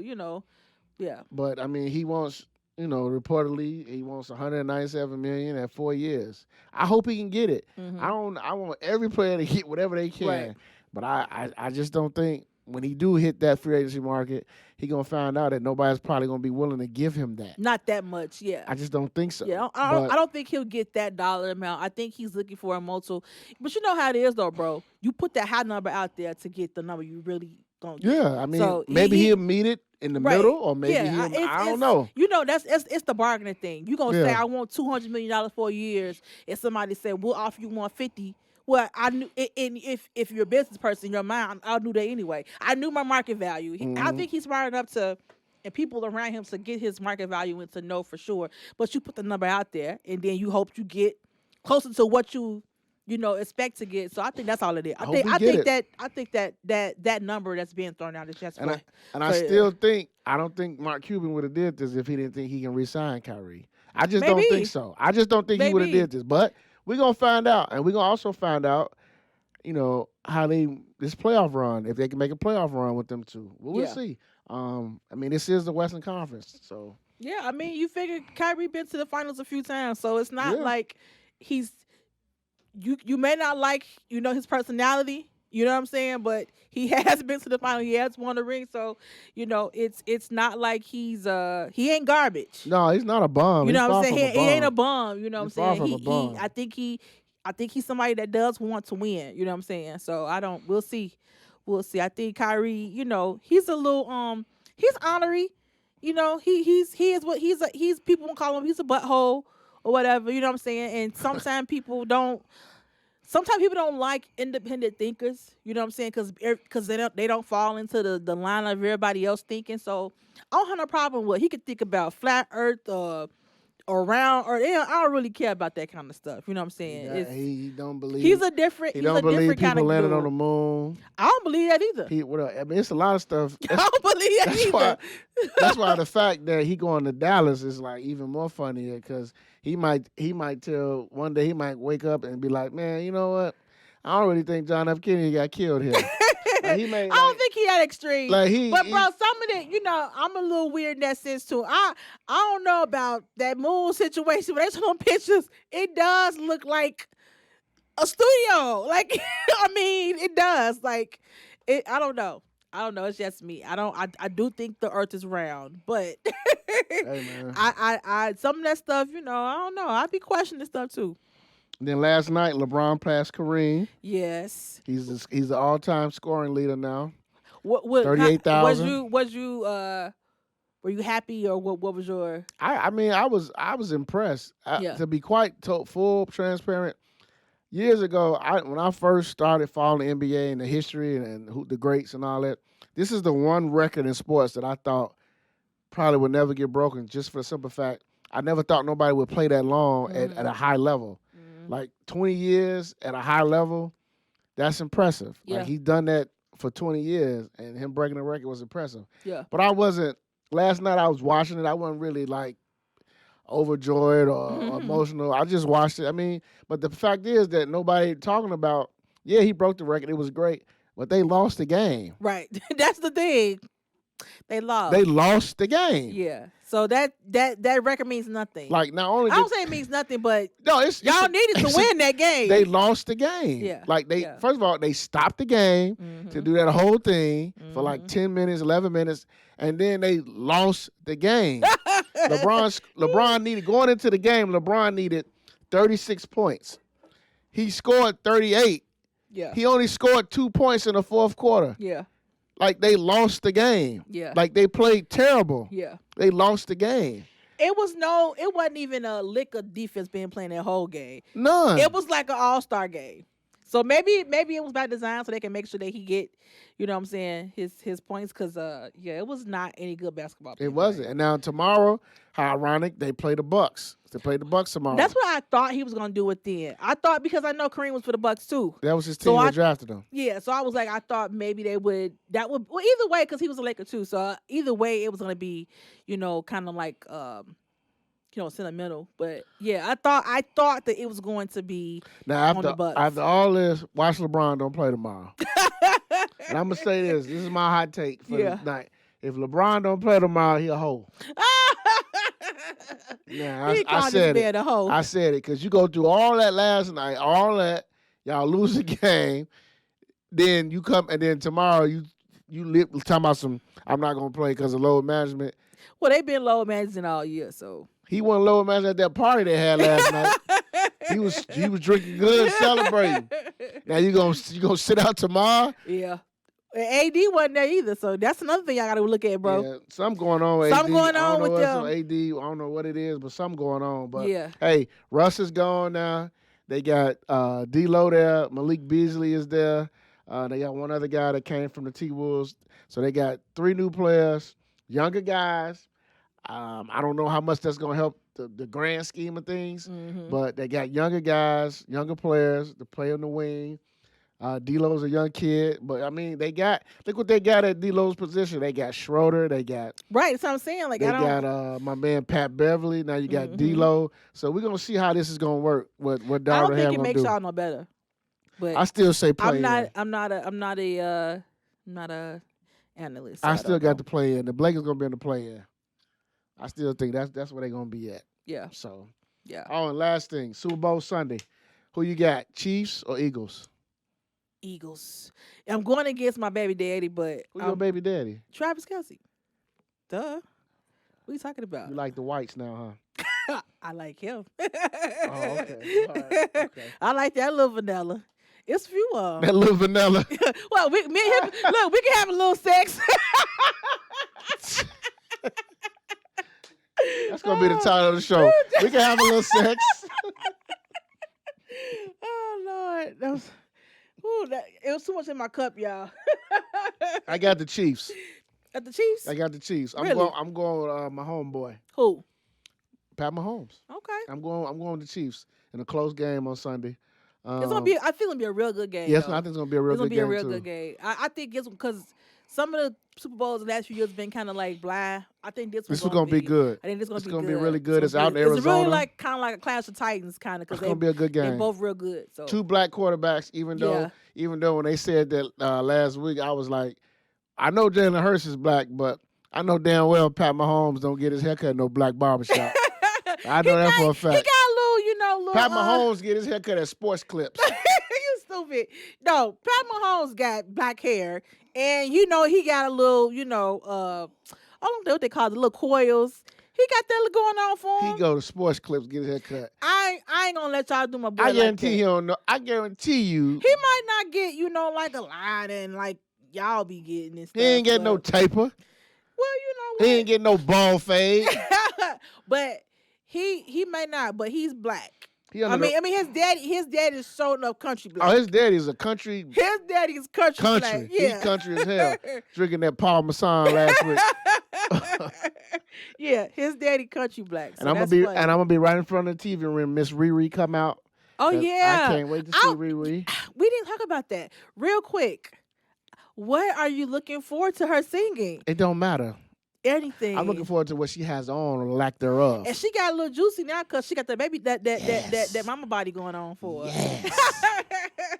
yeah. But I mean, he wants, reportedly he wants 197 million at 4 years. I hope he can get it. I want every player to get whatever they can. Right. But I just don't think when he do hit that free agency market, he gonna find out that nobody's probably gonna be willing to give him that. Not that much, yeah. I just don't think so. Yeah, I don't think he'll get that dollar amount. I think he's looking for a multiple. But you know how it is, though, bro. You put that high number out there to get the number you really gonna get. Yeah, I mean, So maybe he'll meet it in the Right. middle, or maybe Yeah, I don't know. It's the bargaining thing. You gonna say Yeah. I want $200 million for years, and somebody said we'll offer you 150. Well, I knew, and if you're a business person in your mind, I knew that anyway. I knew my market value. I think he's smart enough to, and people around him to get his market value and to know for sure. But you put the number out there, and then you hope you get closer to what you expect to get. So I think that's all it is. I think that number that's being thrown out is just And for, I still think I don't think Mark Cuban would have did this if he didn't think he can re-sign Kyrie. I just don't Maybe. think so. I just don't think he would have Maybe. did this. But we're gonna find out, and we're gonna also find out, how this playoff run, if they can make a playoff run with them two. Well, we'll Yeah. see. I mean, this is the Western Conference, so Yeah, I mean, you figure Kyrie been to the finals a few times, so it's not Yeah. like he's you may not like his personality, you know what I'm saying, but he has been to the final. He has won a ring, so it's not like he ain't garbage. No, he's not a bum. You He's know what I'm far saying? from a He ain't a bum. bum. You know what I'm He's far saying? from a He bum. I think he's somebody that does want to win. You know what I'm saying? So I don't. We'll see. We'll see. I think Kyrie. He's a little he's honorary. He is what he's people won't call him. He's a butthole or whatever. You know what I'm saying? And sometimes people don't. Sometimes people don't like independent thinkers. You know what I'm saying? Because they don't fall into the line of everybody else thinking. So I don't have no problem with he could think about flat Earth around or I don't really care about that kind of stuff. You know what I'm saying? He don't believe. He's a different He don't believe kind people of landed dude. on the moon. I don't believe that either. I mean, it's a lot of stuff. I don't believe that That's either. why. That's why the fact that he going to Dallas is like even more funnier because he might tell one day he might wake up and be like, man, you know what? I don't really think John F. Kennedy got killed here. I don't think he had extreme. Like but bro, some of it, I'm a little weird in that sense too. I don't know about that moon situation, but there's some pictures. It does look like a studio. Like, I mean, it does. Like, I don't know. It's just me. I do think the Earth is round, but Hey, man. I some of that stuff, I don't know. I be questioning stuff too. Then last night, LeBron passed Kareem. Yes. He's the all-time scoring leader now. What 38,000. Was you were you happy or what was your? I mean, I was impressed. Yeah. To be quite full transparent, years ago, when I first started following the NBA and the history and who the greats and all that, this is the one record in sports that I thought probably would never get broken. Just for the simple fact, I never thought nobody would play that long at a high level. Like 20 years at a high level, that's impressive. Yeah. Like he's done that for 20 years, and him breaking the record was impressive. Yeah. But I wasn't. Last night I was watching it. I wasn't really like overjoyed or emotional. I just watched it. I mean, but the fact is that nobody talking about. Yeah, he broke the record. It was great, but they lost the game. Right. That's the thing. They lost. They lost the game. Yeah. So that record means nothing. Like not only I don't say it means nothing, but no, y'all needed to win that game. They lost the game. Yeah. Like first of all, they stopped the game to do that whole thing for like 10 minutes, 11 minutes, and then they lost the game. LeBron needed going into the game. LeBron needed 36 points. He scored 38. Yeah. He only scored 2 points in the fourth quarter. Yeah. Like they lost the game. Yeah. Like they played terrible. Yeah. They lost the game. It wasn't even a lick of defense being playing that whole game. None. It was like an all-star game. So maybe it was by design so they can make sure that he get, you know what I'm saying, his points because it was not any good basketball. It wasn't. And now tomorrow, how ironic, they play the Bucks. They play the Bucks tomorrow. That's what I thought he was gonna do it then. I thought because I know Kareem was for the Bucks too. That was his team that drafted him. Yeah, so I was like, I thought maybe they would. Well, either way, because he was a Laker too. So either way, it was gonna be, kind of like, sentimental. But yeah, I thought that it was going to be now on the Bucks. after all this, watch LeBron don't play tomorrow. And I'm gonna say this. This is my hot take for the night. If LeBron don't play tomorrow, he a hoe. Yeah, I said it. I said it because you go through all that last night, all that y'all lose the game, then you come and then tomorrow you talking about some. I'm not gonna play because of load management. Well, they've been load managing all year, so he wasn't load management at that party they had last night. He was drinking good, celebrating. Now you gonna sit out tomorrow? Yeah. AD wasn't there either, so that's another thing y'all gotta look at, bro. Yeah, something going on with AD. Something going on with them. AD, I don't know what it is, but something going on. But yeah. Hey, Russ is gone now. They got D-Lo there. Malik Beasley is there. They got one other guy that came from the T-Wolves. So they got 3 new players, younger guys. I don't know how much that's going to help the grand scheme of things, but they got younger guys, younger players to play on the wing. D-Lo's a young kid, but I mean, look what they got at D-Lo's position. They got Schroeder, they got right. That's what I'm saying. Like they got my man Pat Beverly. Now you got D-Lo. So we're gonna see how this is gonna work. What Darvin I don't think it gonna makes do. y'all no better. But I still say play. I'm not a analyst. So I still got to play in. The Blakers gonna be in the play in. I still think that's where they're gonna be at. Yeah. So, Yeah. oh, and last thing, Super Bowl Sunday. Who you got? Chiefs or Eagles? Eagles. I'm going against my baby daddy, but Who your baby daddy? Travis Kelce. Duh. What are you talking about? You like the whites now, huh? I like him. Oh, okay. All right. Okay. I like that little vanilla. It's few of them. That little vanilla. Well, me and him, look, we can have a little sex. That's gonna be the title of the show. We can have a little sex. Oh Lord, it was too much in my cup, y'all. I got the Chiefs. At the Chiefs? I got the Chiefs. Really? I'm going with my homeboy, Who? Pat Mahomes. Okay. I'm going with the Chiefs in a close game on Sunday. It's gonna be. I feel it's gonna be a real good game. Yes, though. I think it's gonna be a real It's gonna good be a game real too. good game. I think it's because some of the Super Bowls in the last few years have been kind of like blah. I think this This one's was gonna be good. I think this It's gonna gonna be be good. really good. It's out in It's Arizona. really like kind of like a Clash of Titans kind of It's because gonna be a good they're game. both real good. So Two black quarterbacks. Even though when they said that last week, I was like, I know Jalen Hurts is black, but I know damn well Pat Mahomes don't get his haircut in no black barbershop. I know that for a fact. He got a little, Pat Mahomes get his haircut at Sports Clips. You stupid. No, Pat Mahomes got black hair, and he got a little, I don't know what they call it, the little coils. He got that going on for him. He go to Sports Clips, get his haircut. I ain't gonna let y'all do my boy. I guarantee like that. he don't know. I guarantee you, He might not get, like a line and like y'all be getting this. he ain't getting no taper. Well, you know what? He ain't getting no ball fade. But he may not, but he's black. I mean, his daddy is showing up country black. Oh, his daddy's a country. His daddy is country black. Yeah. He's country as hell. Drinking that Paul Masson last week. Yeah, his daddy country black. So and I'm gonna be right in front of the TV when Miss Riri come out. Oh yeah. I can't wait to see Riri. We didn't talk about that. Real quick. What are you looking forward to her singing? It don't matter. Anything. I'm looking forward to what she has on or lack thereof. And she got a little juicy now because she got that baby that mama body going on for her. Yes.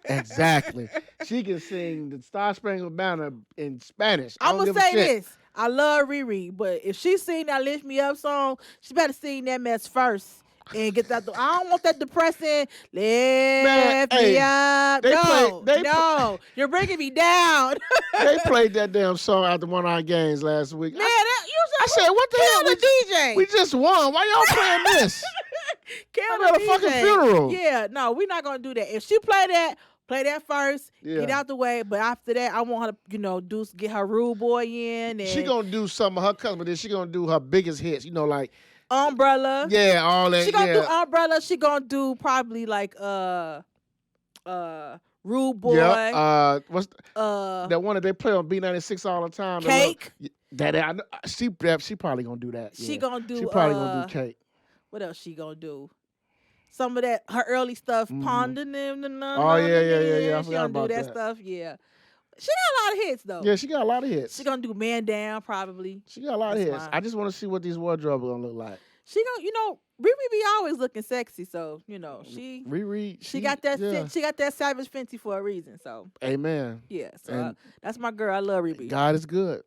Exactly. She can sing the Star Spangled Banner in Spanish. I'm gonna say this. I love Riri, but if she sing that Lift Me Up song, she better sing that mess first. And get that. I don't want that depressing. Lift me up. No, you're bringing me down. They played that damn song after one of our games last week. Man, I said, what the hell? The DJ. We just won. Why y'all playing this? I'm at a fucking funeral. Yeah, no, we're not gonna do that. If she play that first, get out the way. But after that, I want her to, get her rude boy in. And she gonna do some of her customer. But then she gonna do her biggest hits. Like. Umbrella. Yeah, all that. She gonna do Umbrella. She gonna do probably like Rude Boy. Yeah. What's that one that they play on B96 all the time? Cake. She probably gonna do that. She gonna do. She probably gonna do Cake. What else she gonna do? Some of that her early stuff. Ponder them. Oh yeah. She gonna do that stuff. Yeah. She got a lot of hits though. Yeah, she got a lot of hits. She gonna do Man Down probably. She got a lot of hits. I just want to see what these wardrobes gonna look like. She gonna, Riri be always looking sexy, so she. Riri, she got that. She got that Savage Fenty for a reason. So. Amen. Yeah. So that's my girl. I love Riri. God is good.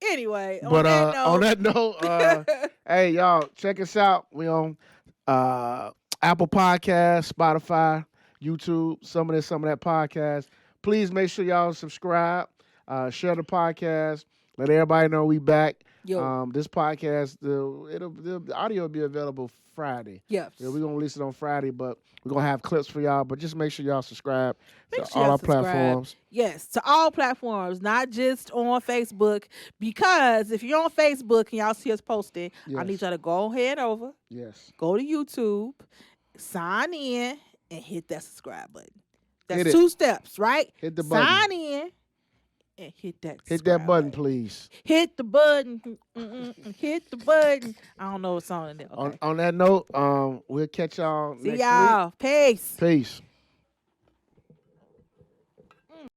Anyway, on that note, hey y'all, check us out. We on Apple Podcasts, Spotify, YouTube, some of that podcast. Please make sure y'all subscribe, share the podcast, let everybody know we back. This podcast, the audio will be available Friday. Yes. Yeah, we're gonna release it on Friday, but we're gonna have clips for y'all. But just make sure y'all subscribe to all our platforms. Yes, to all platforms, not just on Facebook. Because if you're on Facebook and y'all see us posting, I need y'all to go ahead over. Yes. Go to YouTube, sign in, and hit that subscribe button. That's 2 steps, right? Hit the button. Sign in and hit that. Hit that button, please. Hit the button. Hit the button. I don't know what's on in there. Okay. On that note, we'll catch y'all next week. See y'all. Peace. Peace.